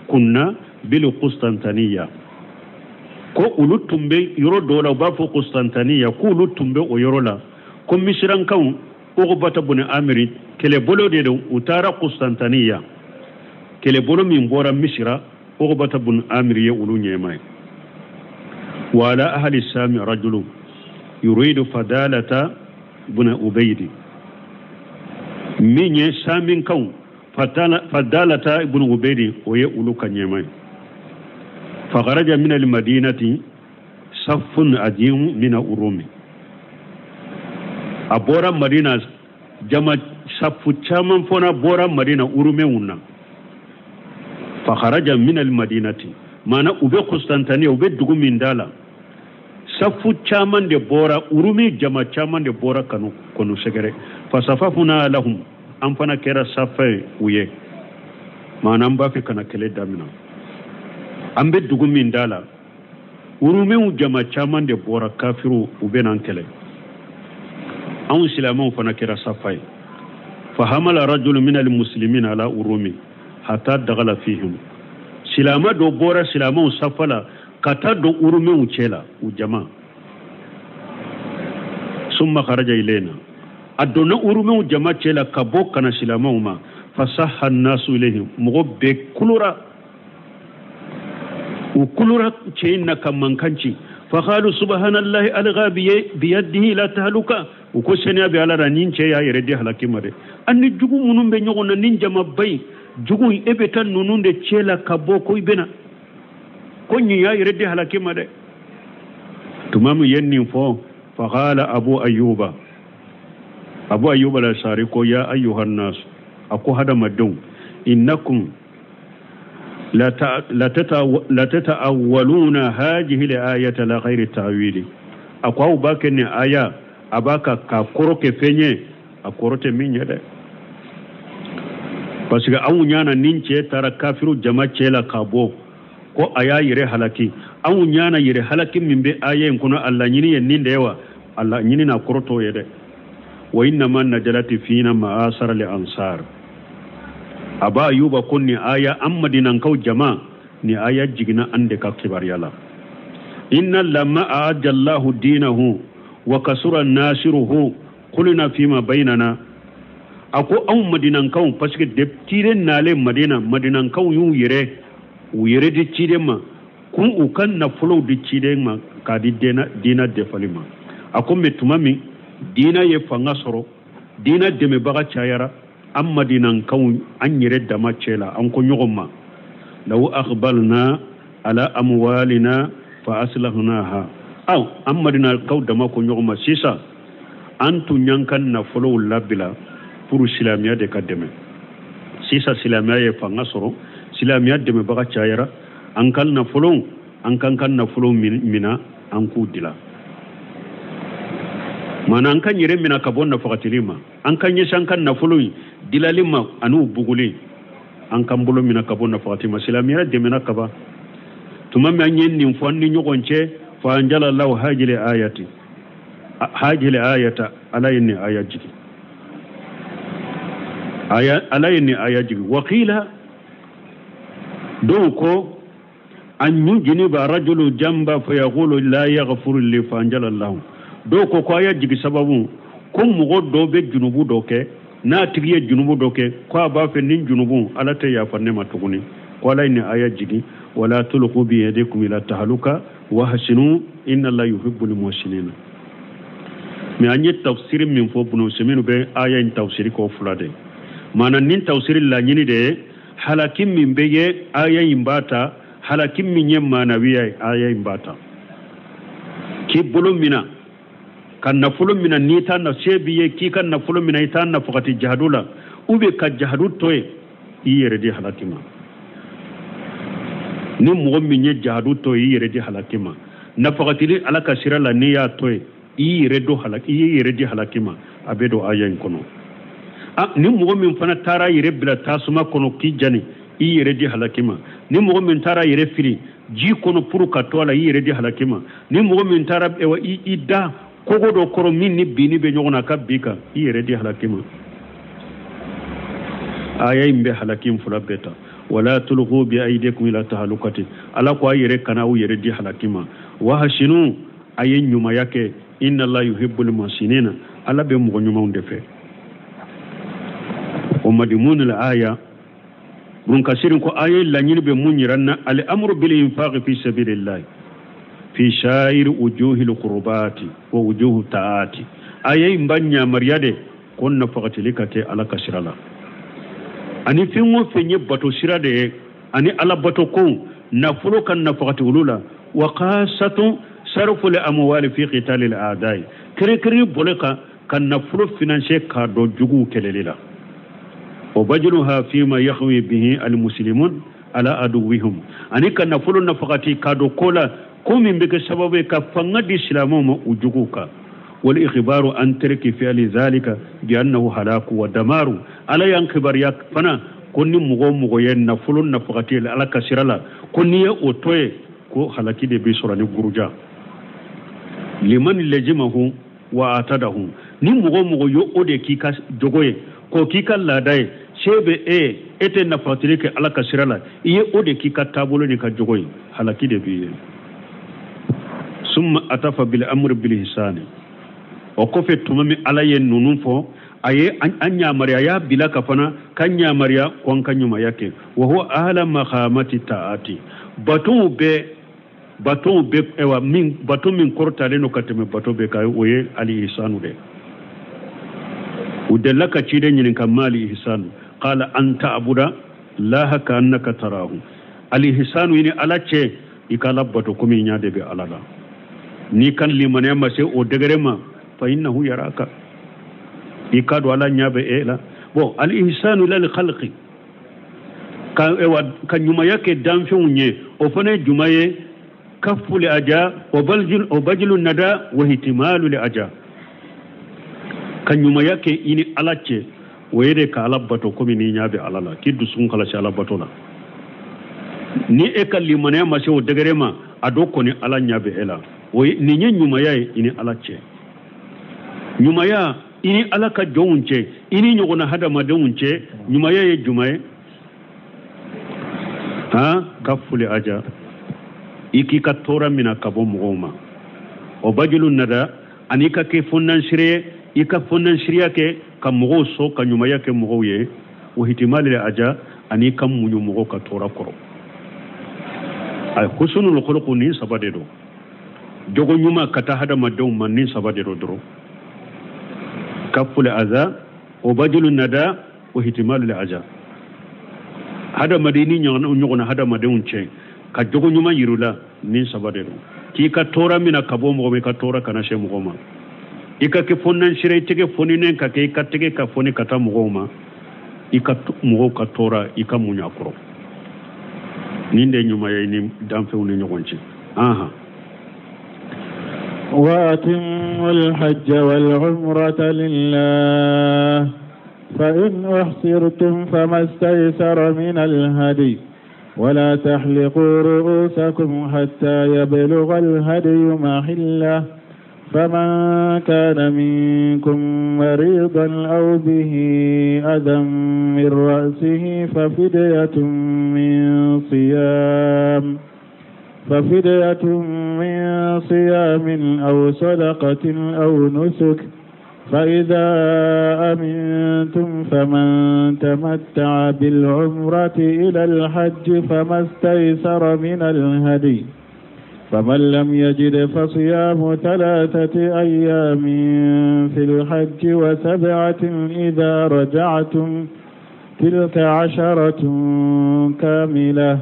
kunna bil qustantaniya ko ulutumbe yoro dola ba fo qustantaniya ko ulutumbe o yorola ko misran kan ughbata ibn amir kele bolo de utara qustantaniya kele bolo min bora misra ughbata ibn amir ya ulunye mai wala ahli sami rajulu yuridu fadalata ibn ubayd minye samin kan fadalata ibn ubayd o ya uluka nyemai فخرج من المدينة صف عظيم من الروم أبورا مدينة جمع صف تمام فنا بورا مدينة أروميونا فخرج من المدينة مانا أبي قسطنطينية أبي دغو من دالا صف تمام دي بورا أرومي جمع تمام دي بورا كانوا سكري فصففنا لهم أم فنا كرا صفي ويه مانا مبافي كنا كلي دامنا ambe dugu min dala urumew jama chaman de bora kafiru ubenan kele an silamu fana kira safai fa hamala rajul min al muslimin ala urumi hatta dagala fihim silama do bora silamu safala kata do urumew chela u jama summa kharaja ilaina adona urumew jama chela kabo kana silamu ma fasahha an-nasu ilayhim mugobbe kulura وكل شيء كمانكانشي فقالوا سبحان الله ألغى بيده لا تهلكا وكسنيا بيالا رانين شيء يردي هلاكي مري أن جوجو منون بنيوغونا نينجا مباي جوجو إبتان نونون دي تشيلا كابو كوي بنا كوني يا يردي هلاكي مري تمام ينين فو فقال أبو أيوب الأنصاري يا أيها الناس أكو هذا مدون إنكم لا تتأولون هذه الآية لغير التأويل أقوى باكن آية أباكا كاكوروك فيني أكوروت مين يدى بس أو نيانا نينشي ترى كافر جماعة لا كابو ko aya yire halaki an nyana yire halaki min be ayen kuno Allah nyini yen dewa Allah nyini na koroto yede wa inna man najalati fina ma'asar li ansar aba ayuba kunni aya amma dinan kau jama ni aya jigina ande ka kibar yala inna lamma ajallahu dinahu wa kasura nasiruhu qulna fima bainana ako an madinan kau paske de tiren nale madinan kau yu yere di cide ma kun ukan na flow di cide ma ka di dina de falima ako metumami dina ye fanga soro dina de me baga chayara amma dinan kawun an yire da macela an ko nyogoma law akhbalna ala amwalina fa aslahnaha aw amma dinan kaw da ma ko nyogoma sisa antu nyankan na flow labila pour islamia de kademe sisa islamia ye fanga soro islamia de me baga chayara an kal na flow an kan na flow mina an ku dila mana an kan yire mina kabon na fakatilima an kan yesan kan na flow dilalima anu buguli an kan bolo mina kabon na fatima islamia de mina kaba tumam an yenni fonni nyogonche fa anjala allah hajile ayata alayni ayaji alayni ayaji waqila doko an yujini ba rajulu jamba fa yaqulu la yaghfiru li fa anjala allah doko ko ayaji sababu kum mugo do be junubu doke na tigiye junubu doke ko ba fe nin junubu ala te ya fanne matuguni wala ni aya jigi wala tulqu bi yadikum ila tahluka wa hasinu inna allaha yuhibbul muhsinin mi anye tafsir min fo bunu semenu be aya in tafsir ko fulade mana nin tafsir la nyini de halakim min beye aya imbata halakim min yemma nawiya aya imbata ki bulu mina kan nafulu mina ni ta na sebiye ki kan nafulu mina ita na fakati jahadula ube ka jahadu toye iyere di halakima ni mo min ye jahadu to iyere di halakima na fakati alaka sirala ni ya toye iyere do halaki iyere di halakima abedo ayen kono ni mo min fana tara yere bila tasuma kono ki jani iyere di halakima ni mo min tara yere firi ji kono puru ka tola iyere di halakima ni mo min tara ewa ida kogo do koro min ni bini be nyogona ka bika iyere di halakima aya imbe halakim fula beta wala tulqu bi aydikum ila tahlukati ala ko iyere kana u yere di halakima wa hashinu ayen nyuma yake inna allaha yuhibbul muhsinina ala be mo nyuma undefe o madimun al aya mun kasirin ko aya la nyini be munyiranna al amru bil infaq fi sabilillah fi shair wujuhil qurbati wa wujuhu taati aya mbanya mariyade kon na fakati likate ala kasirala ani fingo fenye bato sirade ani ala bato ko na fulo kan na fakati ulula wa qasatu sarfu al amwali fi qital al a'da'i kire boleka kan na fulo financier ka do jugu kelelila wa bajruha fi ma yakhwi bihi al muslimun ala aduwihum ani kan na fulo na fakati ka do kola ko min be sababu ka fanga di islamu ma ujuguka wal ikhbaru an tarki fi zalika bi annahu halaku wa damaru ala yankibar yak fana konni mugo yen na fulun na fakati ala kasirala konni ya otoye ko halaki de bi surani guruja liman lajimahu wa atadahu ni mugo yo ode kika jogoye ko kika ladaye shebe ete na fakati ke ala kasirala iye ode kika tabulo ni ka jogoye halaki de bi summa atafa bil amr bil ihsan o ko fe tumami ala yen nunun fo aye anya mariya ya bila kafana kanya mariya kon kanyuma yake wa huwa ahla makhamati taati baton be ewa min baton min kortale no kateme baton be kay oye ali ihsanu de udallaka cide nyin kan mali ihsanu qala anta abuda la haka annaka tarahu ali ihsanu ni alace ikala bato komi nyaade be alala ni kan limane ma se o degere ma fa innahu yaraka ikadu ala nyabe ela bo al ihsanu lil khalqi ka nyuma yake damfi unye o fane jumaye kafu li aja wa bajlu nada wa ihtimalu li aja kan nyuma yake ini alace wayede ka alabato komi ni nyabe alala kiddu sun kala sha alabato la ni e kan limane ma se o degere ma adoko ni ala nyabe ela ni nye nyuma yae ini alace nyuma ya ini alaka jonche ini nyogona hada madonche nyuma yae jumae ha kafule aja iki katora mina kabo mugoma o bajulu nada anika ke fonnan shire ika fonnan shiriya ke kamugo so ka nyuma yake mugo ye o hitimali aja anika munyu mugo ka tora koro ay husnul khuluquni sabadedo jogo nyuma kata hada madon manni sabadedo dro kaful aza o bajulu nada o hitimalu aja hada madini nyona hada madon che ka jogo nyuma yirula ni sabadedo ki ka tora mina kabo mo ka tora kana she mo ma ika ke fonnan shire tege foninen ka ke ka tege ka foni kata mo ma ika mo ka tora ika munya koro ninde nyuma ya ni damfe uni nyogonchi aha وأتموا الحج والعمرة لله فإن أحصرتم فما استيسر من الهدي ولا تحلقوا رؤوسكم حتى يبلغ الهدي محله فمن كان منكم مريضا أو به أذى من رأسه ففدية من صيام أو صدقة أو نسك فإذا أمنتم فمن تمتع بالعمرة إلى الحج فما استيسر من الهدي فمن لم يجد فصيام 3 أيام في الحج و7 إذا رجعتم تلك 10 كاملة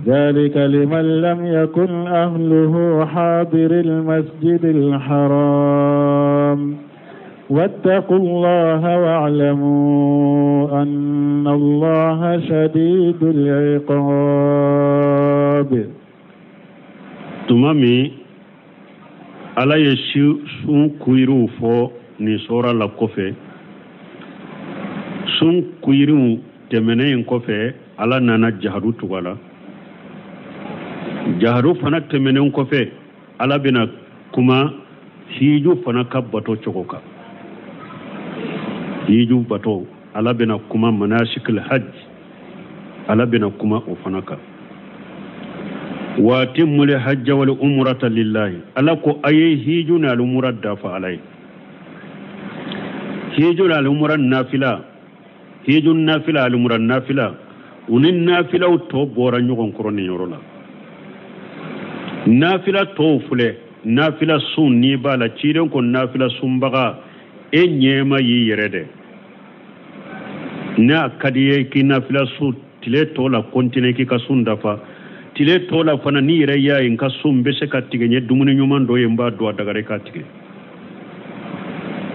ذلك لمن لم يكن أهله حاضر المسجد الحرام واتقوا الله واعلموا أن الله شديد العقاب. تمامي ala ye sun kuyiriw fɔ nin sora la kɔfɛ sun kuyiriw tɛmɛnen kɔfɛ ala nana jahadu tuga la jahadu fana tɛmɛnen kɔfɛ ala bɛna kuma hiju fana ka bato cogo kan hiju bato ala bɛna kuma manasikil hajj ala bɛna kuma o fana kan واتموا الحج والعمرة لله ألاكو أي هيجون الأمور الدافع عليه هيجون الأمور النافلة هيجون النافلة الأمور النافلة وننافلة وطوب بورا نيوغن كروني يورولا نافلة توفلة نافلة سون نيبالا تشيرون كون نافلة سون بغا إنيما ييرده نا كديه كي نافلة سون تلي تولا كونتيني كي كسون دافع tile tola fana ni yɛrɛ y'a ye n ka so n bɛ se ka tigɛ n ye dumuni ɲuman dɔ ye n b'a dɔn a dagare ka tigɛ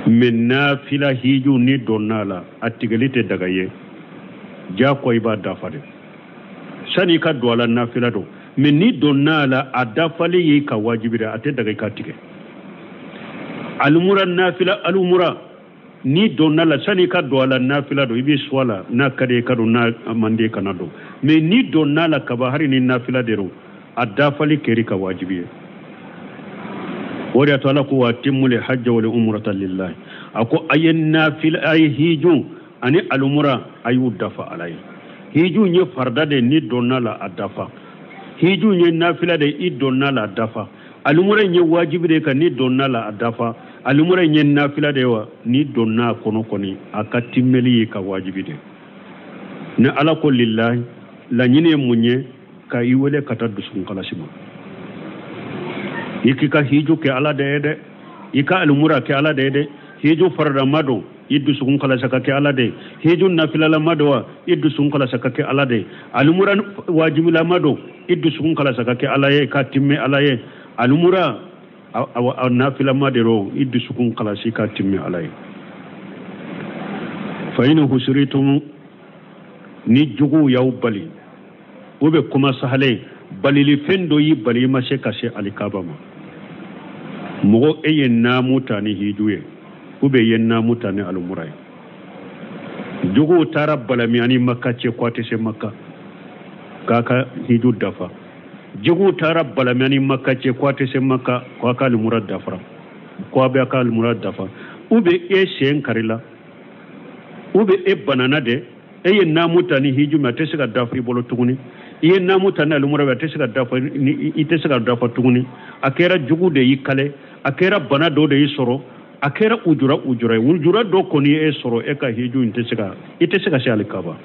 mɛ nafila hiju ni dɔnna la a tigɛli tɛ daga ye jako i b'a dafa de sani i ka don a la nafila don mɛ ni dɔnna la a dafali ye ka wajibi de a tɛ daga i ka tigɛ alumura nafila alumura ni donna la sani ka do ala nafila do ibi swala na kade ka do na mande kana do me ni donna la kaba hari ni nafila de ro adafali keri ka wajibi wori atala ko watimul hajj wal umrata lillah ako ayen nafila ay hiju ani al umra ayu dafa alay hiju nye farda de ni donna la adafa hiju nye nafila de i donna la dafa al umra nye wajibi de ka ni donna la adafa alumura nyen nafila de wa ni donna kono koni akati meli ka wajibi de na ala ko lillahi la nyine munye ka iwele kata dusun kala sima ikika hiju ke ala de ika alumura ke ala de hiju farda mado iddu sun kala saka ke ala de hiju nafila la mado iddu sun kala saka ke ala de alumura wajibi la mado iddu sun kala saka ke ala ye ka timme ala ye alumura aw nafila madero iddu sukun qalasi ka timmi alay fa in husritum ni jugu yaw bali obe kuma sahale balili fendo yi bali ma se kashe alikabama mogo eyen na mutani hijuye obe yen na mutani alumuray jugu tarabala mi ani makka ce kwate se makka kaka hiju dafa jigu tarab balamani makka ce kwate se makka kwa kal murad dafra kwa be kal murad dafa ube e shen karila ube e banana de e yen na mutani hiju ma te siga dafa bolo tuguni yen na mutani al murad te siga dafa ite siga dafa tuguni akera jugu de yikale akera bana do de yisoro akera ujura do koni e soro e ka hiju ite siga se alikaba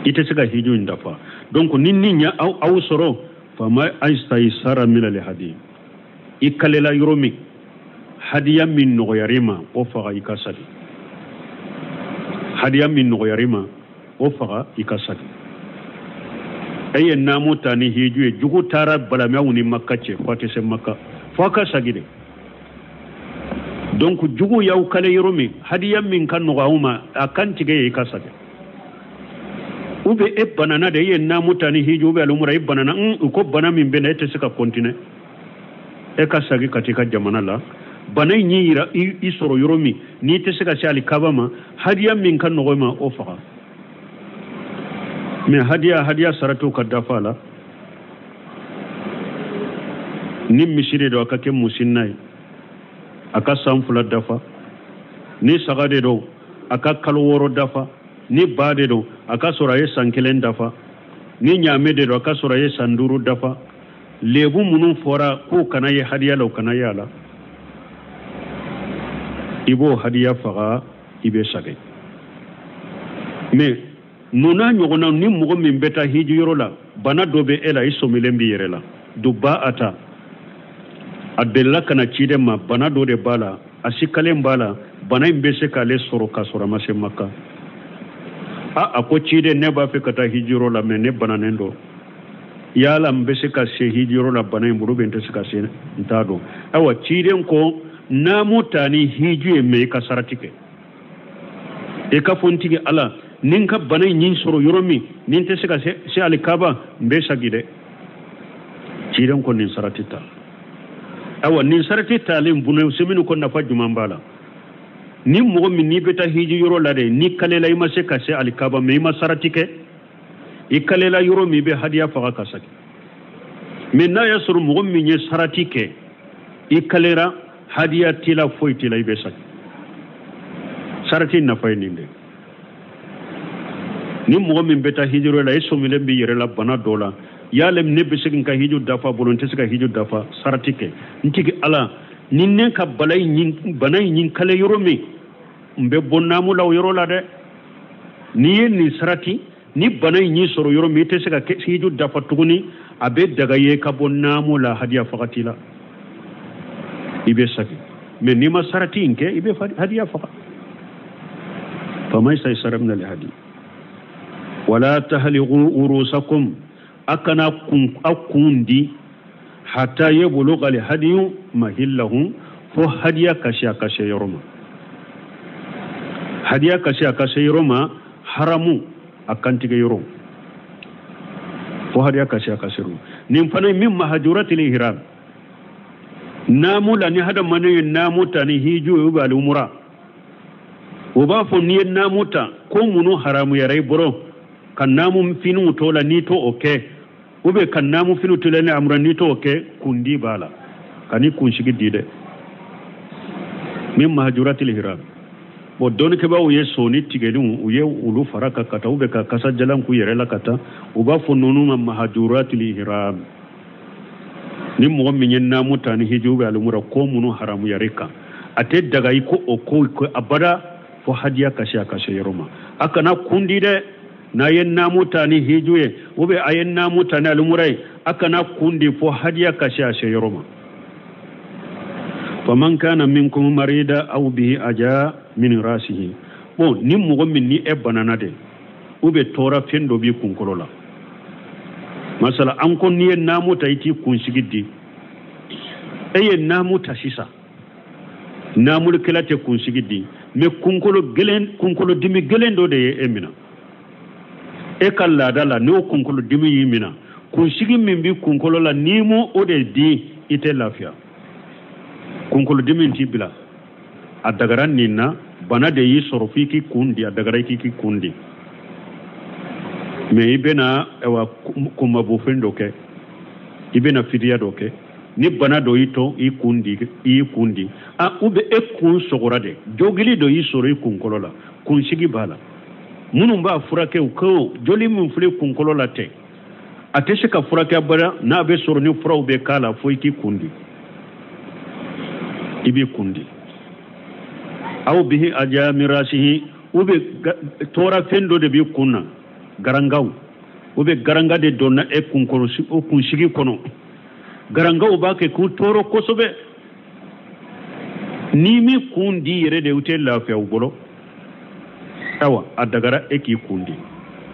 ite siga hiju indafa donc ninninya aw soro fama aystaysara min al hadi ikalela yoromi hadiya min nogoyarima o faga ikasadi hadiya min nogoyarima o faga ikasadi ayen namuta ni hiju jugu tara balamaw ni makka ce fati se makka faka sagide donc jugu yaw kale yoromi hadiya min kan nogawuma akan tige ikasadi ube e banana de yen na mutani hiju be alumura e banana ko bana min be na ete sika continue e ka sagi katika jamana la bana nyira i soro yoromi ni te sika shali kabama hadiya min kan no ma o faga me hadiya saratu kadafala ni misire do akake musinnai aka samfula dafa ni sagade do aka kalworo dafa ni bade do aka sora ye sankelen dafa ni nyame de do aka sora ye sanduru dafa lebu munun fora ko kana ye hadiya law kana yala ibo hadiya faga ibe sage mais nuna nyogona ni mogo min beta hiju yoro la bana dobe ela isomilen bi yere la dubba ata adella kana cide ma bana do de bala asikalen bala bana imbe se kale soro ka soro mase makka ako cide ne ba fe kata hijiro la men ne bana nendo yala mbe se ka se hijiro la bana imburu bente se ka se ntado awa cide ko na mutani hiju e me ka saratike e ka fontigi ala ninka bana nyin soro yoromi ninte se ka se alikaba mbe sagide cide ko nin saratita awa nin saratita len bunu seminu ko nafa jumambala ni mogo min ni beta hiji yoro la de ni kalela ima se kase alikaba me ima saratike i kalela yoro mi be hadiya faga kasaki min na yasuru mogo min ye saratike i kalera hadiya tila foi tila ibe saki sarati na fay ninde ni mogo min beta hiji yoro la iso mi lembi yere la bana dola yalem ne be segin ka hiju dafa bolonte se ka hiju dafa saratike ntigi ala ninne ka balay nyin kale yoro mi mbe bonnamu law yoro la de ni sarati ni banay nyi soro yoro mi te se ka hiju dafa tuguni abe daga ye ka bonnamu la hadiya fakati la ibe saki mais ni ma sarati inke ibe hadiya fakat famay say saramna li hadi wala tahliqu urusakum akana akundi hatta yabluga al hadiyu mahillahu fo hadiya kashe yoroma hadiya kashe yoroma haramu akantige yoro fo hadiya kashe ro nim fanay min mahajuratil ihram namu la ni hada manayin namu tani hiju ba al-umra o ba fo ni namuta ko munu haramu yarai boro kan namu finu tola ni to okay ube kan namu finu tola ni amra ni to okay kundi bala kani kun shigi dide min mahajuratil ihram bo don ke ba uye soni tigedun uye ulu faraka kata ube ka kasa jalan ku yere la kata uba fo nonu mahajuratil ihram ni mo min yenna mutani hijube alumura ko munu haramu yareka ate daga iko ko abada fo hadiya kashe yoroma aka na kundi de na yenna mutani hijuye ube ayenna mutani alumurai aka na kundi fo hadiya kashe yoroma faman kana minkum marida aw bihi aja min rasihi bon ni mo min ni e banana de ube tora fendo bi kunkolola masala an kon ni namu tayti kun sigiddi eye namu tasisa namu kelate kun sigiddi me kunkolo dimi gelen do de emina e kala dala no kunkolo dimi yimina kun sigi min bi kunkolo la nimo ode di ite lafiya kunkolo dimi tibila adagaran ninna bana de yi sorofiki kundi adagarai kiki kundi me ibena ewa kuma bufin doke ibena fidiya doke ni bana do ito i kundi a ube e kun sogorade jogili do yi soro i kunkolola kun sigi bala munun ba furake ko joli mun fule kunkolola te ateshe ka furake abara na be soro ni fura ube kala fo iki kundi ibi kundi aw bihi ajamirasihi ube tora fendo de bi kunna garangaw ube garanga de donna e kunkolo o kun sigi kono garangaw ba ke ku toro kosobe ni mi kundi yere de utel lafiya ubolo awa adagara e ki kundi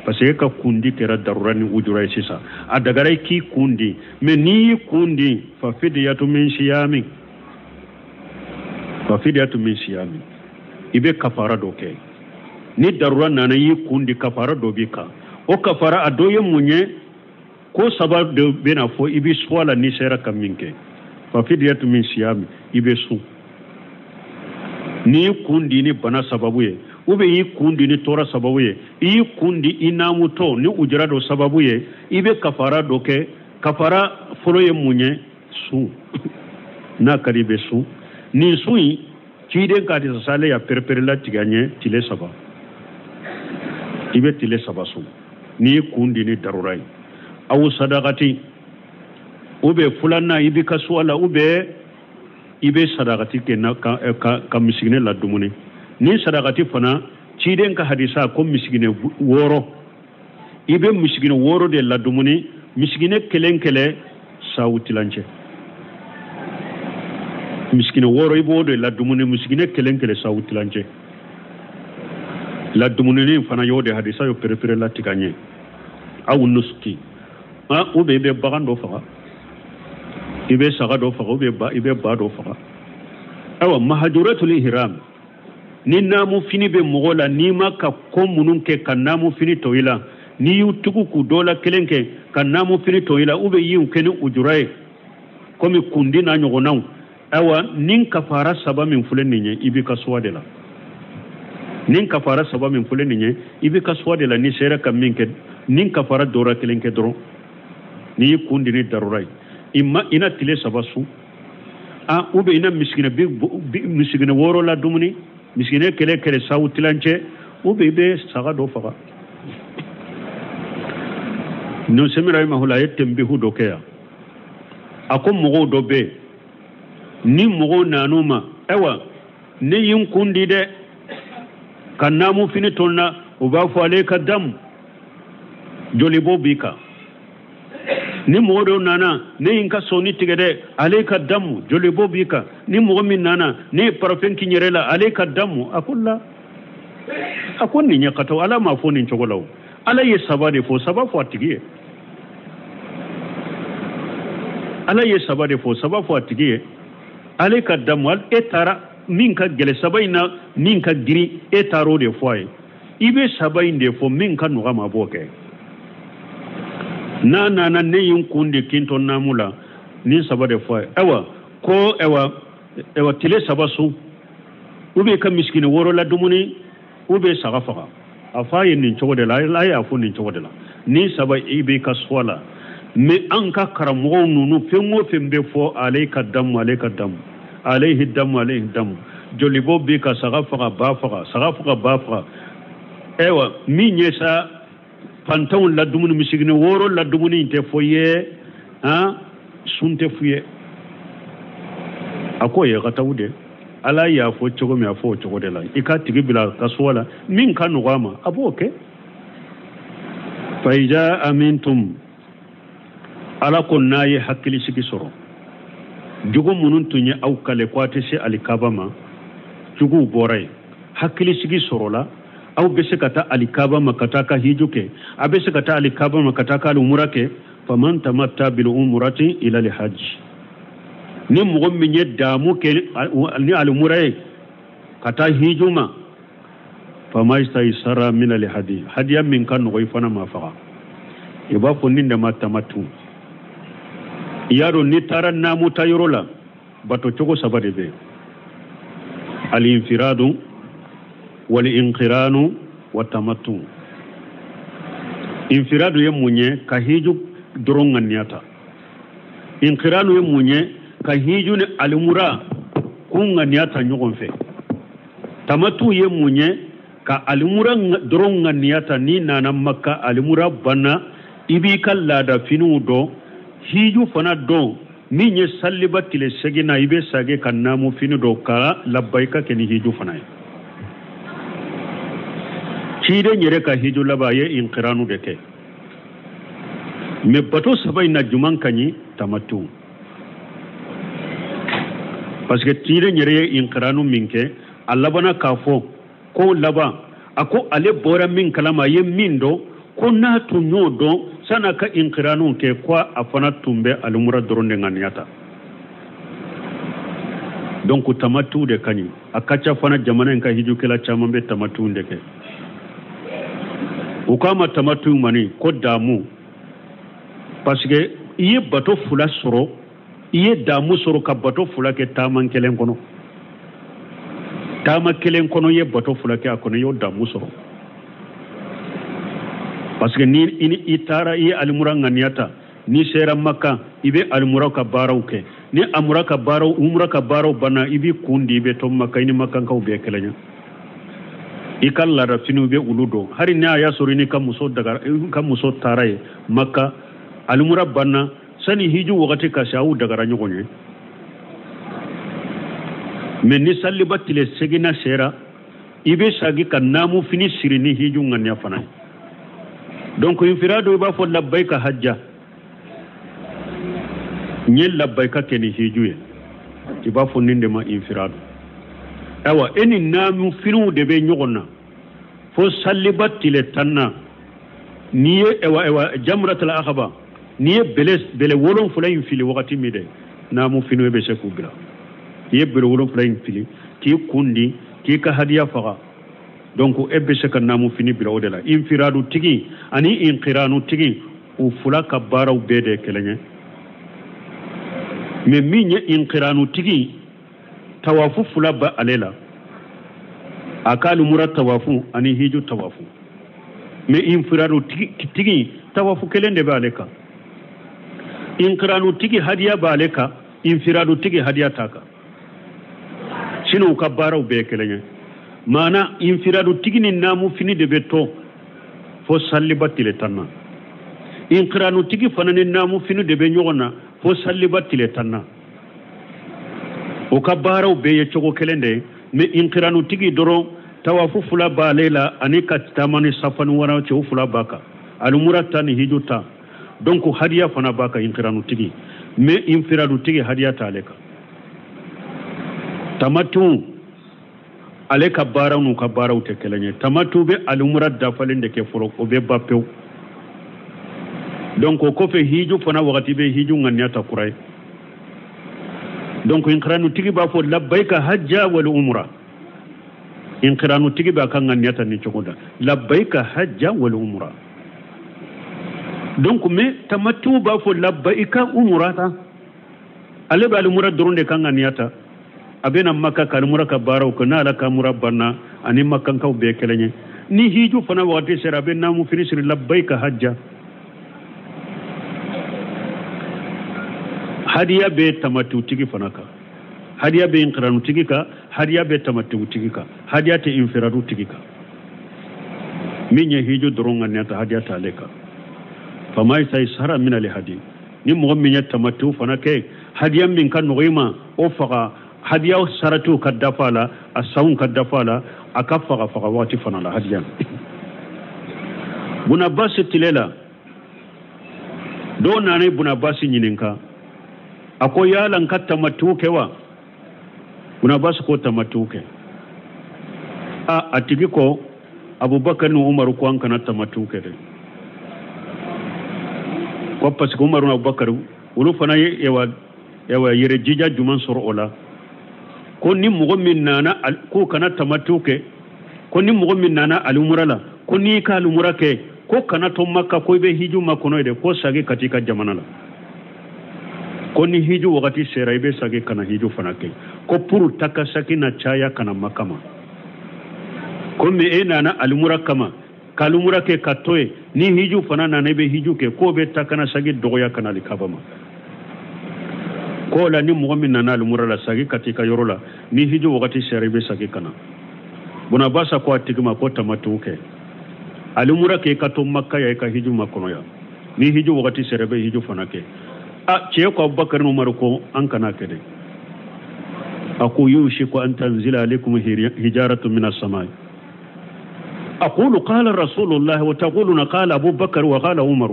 parce que ka kundi kera darurani ujura sisa adagara e ki kundi me ni kundi fa fidiyatu min siyami ibe kafara doke ni darura nana yi kundi kafara dobika o kafara adoye munye ko sabab de bena fo ibi swala ni sera kaminke fa fidiyatu min siyami ibe su ni kundi ni bana sababu ye ube yi kundi ni tora sababu ye yi kundi inamu to ni ujira do sababu ye ibe kafara doke kafara folo ye munye su na karibe su ni sui kiden ka di sale ya perpere la tiganye tile saba ibe tile saba su ni kundi ni darurai aw sadaqati ube fulanna ibi kaswala ube ibe sadaqati ke na ka miskine la dumuni ni sadaqati fana ciden ka hadisa ko miskine woro ibe miskine woro de la dumuni miskine kele sawutilanche miskine woro ibo de la dumuni miskine kele sawutilanche la dumuni ni fana yode hadisa yo perefere la tikanye aw nuski ube be bagando faga ibe saga do faga ibe ba do faga awa mahajuratul ihram ni namu fini be mogola ni maka ko munun ke kan namu fini toila ni yu tugu ku dola kelenke kan namu fini toila ube yi kene ujurai komi kundi na nyogonaw awa nin kafara saba min fulen ninye ibi kaswa de la nin kafara saba min fulen ninye ibi kaswa de la ni sera kam minke nin kafara dora kelenke doro ni kundi ni darurai imma ina tile sabasu ube ina miskine woro la dumuni miskine kele sawutilanche ube be saga do faga no semira mahula yetembihu do kaya akom mogo do be ni mogo nanuma ewa ne yin kundi de kanamu fini tonna uba fu alayka dam jolibo bika ni mogo nana ne inka soni tigede alayka damu jole bobika ni mogo min nana ne parfum kinyerela alayka damu akulla akon ni nyakato ala ma fo ni chogolaw ala ye sabade fo sabafo atigiye ala ye sabade fo sabafo atigiye alayka damu al etara minka gele sabayna minka giri etaro de foye ibe sabayinde fo minka no gama boke na ne yin kundi kinton namula ni sabade fo ewa ko ewa tile sabasu ube ka miskini woro la dumuni ube sagafaga afaye nin chogode la ya fu nin chogode la ni saba ibe ka swala me anka karamo nunu fengo fembe fo alayka dam alayhi dam jolibo be ka sagafaga bafaga ewa mi nyesa pantaun la dumuni misigine woro la dumuni inte foye sunte fuye akoye gatawude ala ya fo chogo me afo chogo de la ikatigi bila kaswala min kanu gama aboke faija amintum ala kunnaye hakili sigi soro jugo munun tunye au kale kwate se alikabama jugo boray hakili sigi soro la au bese kata alikaba makataka hijuke abese kata alikaba makataka alumurake faman tamatta bil umrati ila al hajj ni mo minye damu ke ni alumuray kata hijuma fama istaysara min al hadiya min kan go ifana mafaqa iba ko ninde matamatu yaro ni taran namu tayrola bato chogo sabade be al infiradu والإنقران والتمتع انفراد يمونye kahiju doronga niata inqiranu yemunye kahiju ne almura kunga niata nyogonfe tamatu yemunye ka almura doronga niata ni nana makka almura bana ibi kallada finu do hiju fana do minye sallibatile segina ibe sage kannamu finu do ka labbaika keni hiju fana chide nyere ka hiju laba ye inqiranu deke me bato sabay na juman kanyi tamatu parce que chide nyere inqiranu minke alabana kafo ko laba ako ale bora min kalama ye mindo ko na tunyodo sana ka inqiranu ke kwa afana tumbe alumura doronde nganiata donc tamatu de kanyi akacha fana jamana ka hiju kala chamambe tamatu ndeke ukama tamatu mani ko damu parce que iye bato fula soro iye damu soro ka bato fula ke taman kelen kono tama kelen kono ye bato fula ke akono yo damu soro parce que ni itara iye almura nganiata ni sera makka ibe almura ka baraw ke ni amura ka baraw umra ka baraw bana ibi kundi be to makka ni makka ka ube kelanya ikalla da finu be uludo hari ne aya sori ni kamuso daga kamuso tarai makka almura banna sani hiju wakati ka shawu daga ranyo gonye men ni sallibatile segina sera ibe sagi kan namu fini sirini hiju nganya fana donc infirado ba fo labbayka hajja nyel labbayka keni hijuye iba fo ninde ma infirado awa eni namu finu de be nyogonna fo sallibatile tanna niye ewa jamratul akhaba niye bele wolon fulay fili wakati mi de namu finu be se kubira niye bele wolon fulay fili ki kundi ki ka hadiya faga donc ebbe se kan namu fini bila odela infiradu tigi ani inqiranu tigi u fula kabara be de kelenye me minye inqiranu tigi tawafu fula ba alela akalu murat tawafu ani hiju tawafu me infiradu tigi tawafu kelende ba aleka inqiranu tigi hadiya ba aleka infiradu tigi hadiya taka sinu kabara be kelenye mana infiradu tigini namu fini de beto fo sallibatile tanna inqiranu tigi fanane namu fini de be nyogona fo sallibatile tanna o kabara be ye chogo kelende me inqiranu tigi doro tawafu fula balela anika tamani safanu wana cho fula baka alumurata ni hijuta donc hadiya fana baka inqiranu tigi me infiradu tigi hadiya taleka tamatu ale ka baaraw nu ka baaraw te kelenye tamatu be alumrat da falende ke foro ko be bapew donc ko fe hiju fana wakati be hiju nganyata kuray donc inqiranu tigi ba fo labbayka hajja wal umra inqiranu tigi ba kan nganyata ni chokoda labbayka hajja wal umra donc me tamatu ba fo labbayka umrata ale ba alumrat doronde kan nganyata abena makka kalmura ka baraw ko na la kamura banna ani makkan kaw be kelenye ni hiju fana wati sera be namu finisir labbayka hajja hadiya be tamatu tigi fana ka hadiya be inqiranu tigi ka hadiya be tamatu tigi ka hadiya te infiradu tigi ka minye hiju doronga neta hadiya ta leka famay say sara min al hadi ni mo minya tamatu fana ke hadiya min kan noima o faga hadiya saratu kadafala asawun kadafala akafaga faga wati fana la hadiya buna basi tilela do nane buna basi nyininka ako yalan katta matuke wa buna basi ko tamatuke atigi ko abubakar ni umaru ko an kana tamatuke de ko parce que umaru abubakar ulu fana yawa yere jija juman soro ola ko ni mogo min nana ko kana tamatuke ko ni mogo min nana alumurala ko ni ka alumura ke ko kana to makka ko be hiju makono de ko sage katika jamana la ko ni hiju wakati sera be sage kana hiju fanake ko puru taka sakina chaya kana makama ko me nana alumura kama kalumura ke katoe ni hiju fanana ne be hiju ke ko be takana sage dogoya kana likabama ko la ni mogo min nana alumura la sagi katika yorola ni hiju wakati sharebe sagi kana buna basa ko atigma ko tamatuke alumura ke kato makka ya ka hiju makono ya ni hiju wakati sharebe hiju fanake che ko abubakar umar ko an kana kede aku yushiku an tanzila alaykum hijaratu min as-samai aqulu qala rasulullah wa taquluna qala abubakar wa qala umar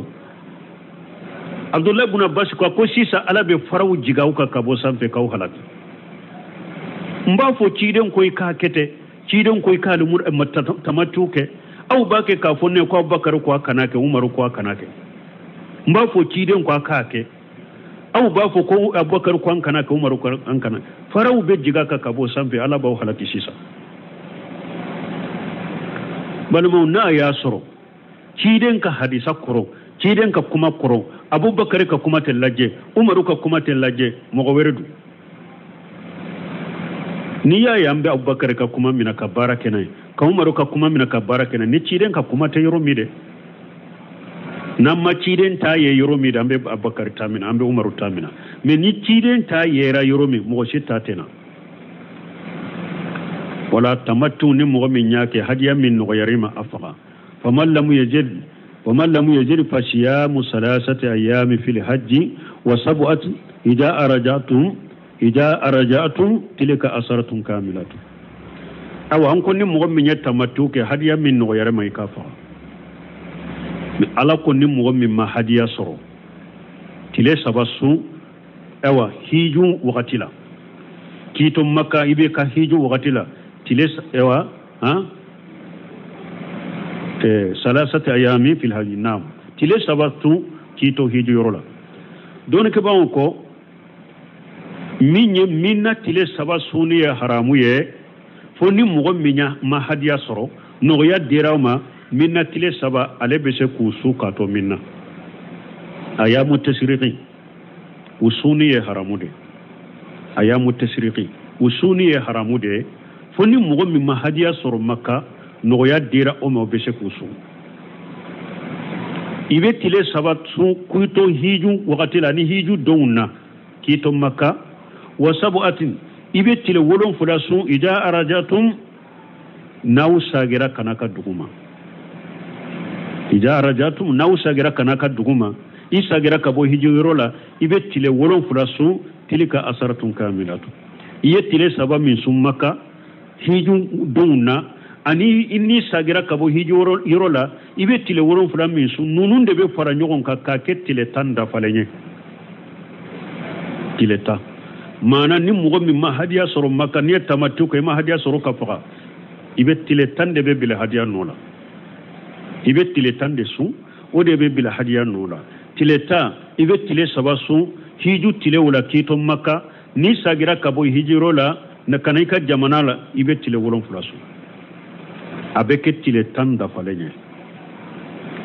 Abdullah ibn Abbas ko sisa ala be faraw jigaw ka kabo sanfe kaw halak mba fo ciden koy ka kete ciden koy ka lumur tamatuke aw bake ka fonne ko Abubakar ko kanake Umar ko kanake mba fo ciden ko ka ke aw ba fo ko Abubakar ko kanake Umar ko kanake faraw be jiga ka kabo sanfe ala ba halaki sisa balmo na ya soro ciden ka hadisa koro ciden ka kuma koro Abubakar ka kuma tellaje Umaru ka kuma tellaje mogo weredu ni ya yambe Abubakar ka kuma mina ka barake nay ka Umaru ka kuma mina ka barake nay ni ciden ka kuma te yoro mide namma ciden ta ye yoro mide ambe Abubakar tamina ambe Umaru tamina me ni ciden ta yera yoro mi mogo shitta tena wala tamattu ni mogo min yake hadiya min no yarima afaqa faman lam yajid ومن لم يجد فصيام 3 أيام في الحج وسبعة إذا أرجعتم تلك أسرة كاملة أو أنكم مغمين يتمتوك هديا من غير ما يكافر على كل مغمين ما هديا صرو تلك سبسو أو هيجو وقتلا كيتم مكة إبكا هيجو وقتلا تلك أو ثلاثة أيام في الهدي نعم تلك سبسو كيتو هيجو يرولا دونك بانكو minna tile saba suni ya haramu ye foni mogo minya ma hadiya soro no ya dirawma minna tile saba ale be se kusu ka to minna ayamu tasriqi usuni ya haramu de ayamu tasriqi usuni ya haramu de foni mogo mi ma hadiya soro makka no ya dira o mo be se kusu ibe tile saba su kuito hiju wakati la ni hiju donna kito makka وسبعة إبتل ولون فلاسون إذا أرجعتم ناو ساغرا كناكا دغوما إذا أرجعتم ناو ساغرا كناكا دغوما إساغرا كبو هجيرولا إبتل ولون فلاسون تلك أسرة كاملة يتل سبا من سمكا هجو دونا أني إني ساغرا كبو هجيرولا إبتل ولون فلا من سم نونون دبي فرانيون كاكا تلتان دفالني تلتا mana ni mogo min ma hadiya soro makka ni tamatu ko ma hadiya soro ka faga ibe tile tande be bila hadiya nola ibe tile tande su o de be bila hadiya nola tile ta ibe tile sabasu hiju tile wala kito makka ni sagira kabo hijiro la na kanaika jamana la ibe tile wolon fulasu abeke tile tanda falenye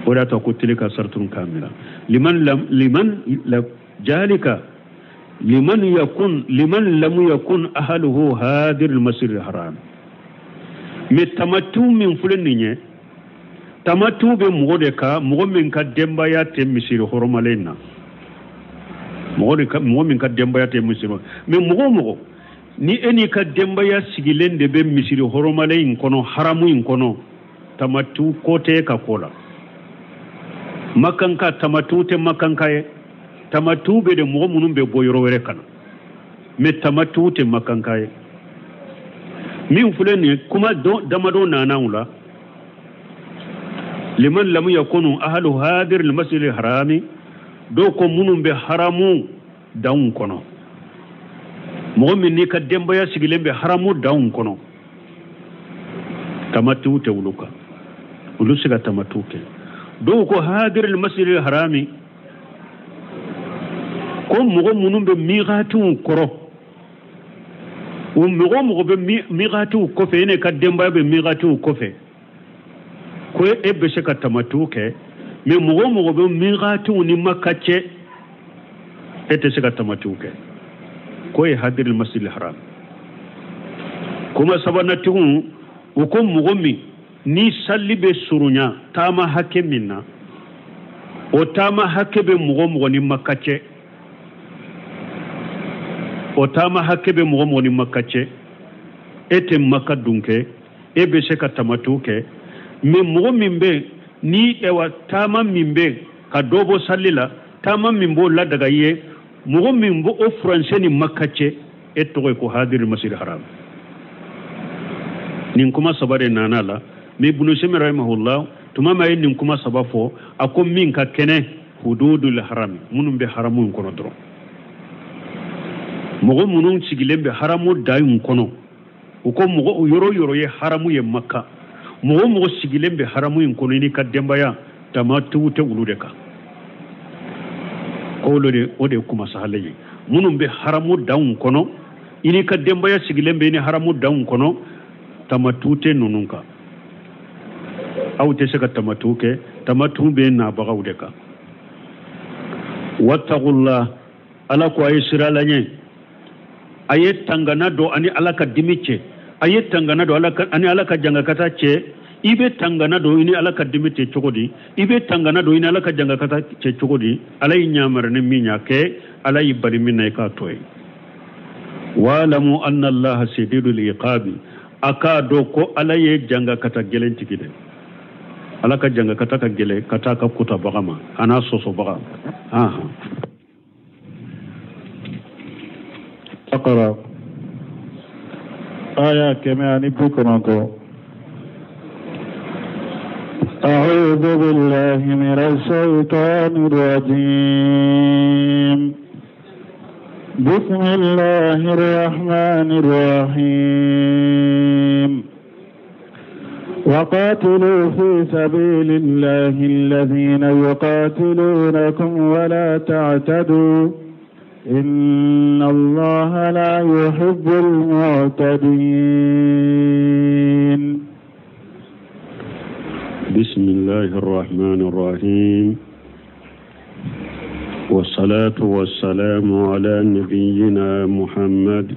wala ta ko tile ka sartun kamila liman la jalika لمن لم يكن أهله هادر المسجد الحرام متمتو من فلنية تمتو بمغودكا مغمن كدمبايا تمسير حرمالينا مغمن كدمبايا تمسير من مغمغو ni eni ka dembaya sigilen de be misiri horomalayin kono haramuin kono tamatu kote ka kola makanka tamatu te makanka ye tamatu be de mo munum be boyro were kana me tamatu te makankaye min fulani kuma damado nanawla liman lam yakunu ahlu hadir al masjid al harami do ko munum be haramu dawn kono mo min ni ka demba ya sigile be haramu dawn kono tamatu te wuluka ulusiga tamatu ke do ko hadir al masjid al harami ko mogo munum be miqatu koro mogo be miqatu ko fe ne ka demba be miqatu ko fe ko e be se ka tamatu ke me mogo be miqatu ni makache ete se ka tamatu ke ko e hadir al masjid al haram kuma sabanatu ko mogo mi ni sallibe surunya tama hakke minna o tama hakke be mogo ni makache otama hakebe mogo ni makache ete makadunke ebe se ka tamatuke me mogo mimbe ni ewa tama mimbe ka dobo salila tama mimbo la daga ye mogo mimbo o français ni makache eto ko hadir masjid haram nin kuma sabare nanala me bunu shemi rahimahullah tuma may nin kuma sabafo akom min ka kene hududul haram munum be haramun kono dro mogo munun sigilen be haramu dayun kono uko mogo yoro ye haramu ye makka mogo sigilen be haramu in kono ni ka dembaya tamatu te ulude ka ko lode ode kuma sahalaye munun be haramu dayun kono ini ka dembaya sigilen be ni haramu dayun kono tamatu te nununka aw te saka tamatu ke tamatu be na bagawde ka wattaqullah ala ko ay siralanye ayet tangana do ani alaka dimiche ayet tangana do alaka ani alaka janga kata che ibe tangana do ini alaka dimite chogodi ibe tangana do ini alaka janga kata che chogodi alay nyamar ne minya ke alay bari minay ka toy walamu anna allaha shadidul iqabi aka do ko alay janga kata gelen tigide alaka janga kata ka gele kata ka kuta bagama ana soso bagama اقرأ آية كمان بكم أعوذ بالله من الشيطان الرجيم بسم الله الرحمن الرحيم وقاتلوا في سبيل الله الذين يقاتلونكم ولا تعتدوا إن الله لا يحب المعتدين. بسم الله الرحمن الرحيم والصلاة والسلام على نبينا محمد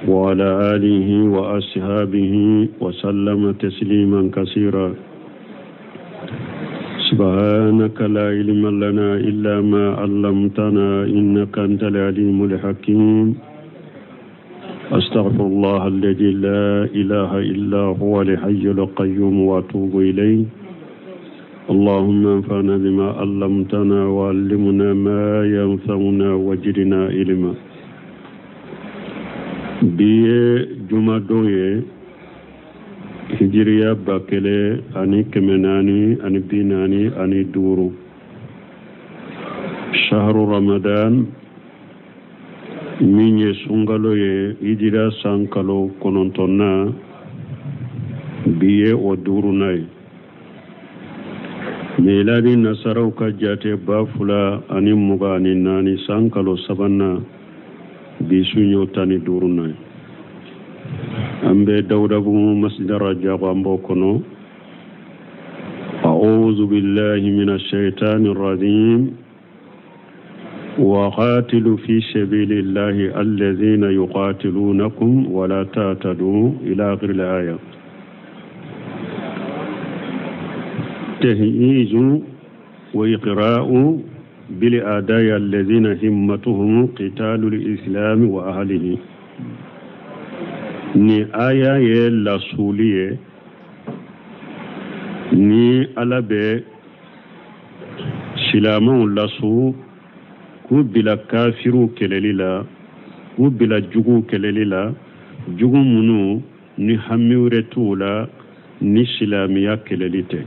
وعلى آله وأصحابه وسلم تسليما كثيرا. سبحانك لا علم لنا إلا ما علمتنا إنك أنت العليم الحكيم. أستغفر الله الذي لا إله إلا هو الحي القيوم وأتوب إليه. اللهم انفعنا بما علمتنا وعلمنا ما ينفعنا وزدنا علما. biye juma doye hijriya bakele ani kemenani ani binani ani duru shahru ramadan minye sungalo ye hijira sankalo konontonna biye o duru nay miladi nasaraw ka jate bafula ani muga ani nani sankalo sabanna bisunyo tani durunay ambe dawdabu masdara jaqambo kono a'udhu billahi minash shaitanir rajim wa qatilu fi sabilillahi alladhina yuqatilunakum wa la ta'tadu ila akhir al-aya. tahyizu wa iqra'u بالأعداء الذين همتهم قتال الإسلام وأهله. ni aya ye lasuliye ni alabe silamu lasu ku bila kafiru kelelila ku bila jugu kelelila jugu munu ni hamiure tula ni silamiya kelelite.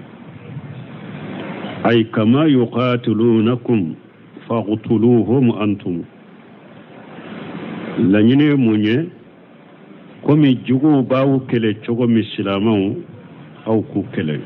أي كما يقاتلونكم فاقتلوهم أنتم. لنيني مونيه كومي جوغو باو كله چوغو مسلامو أو كو كله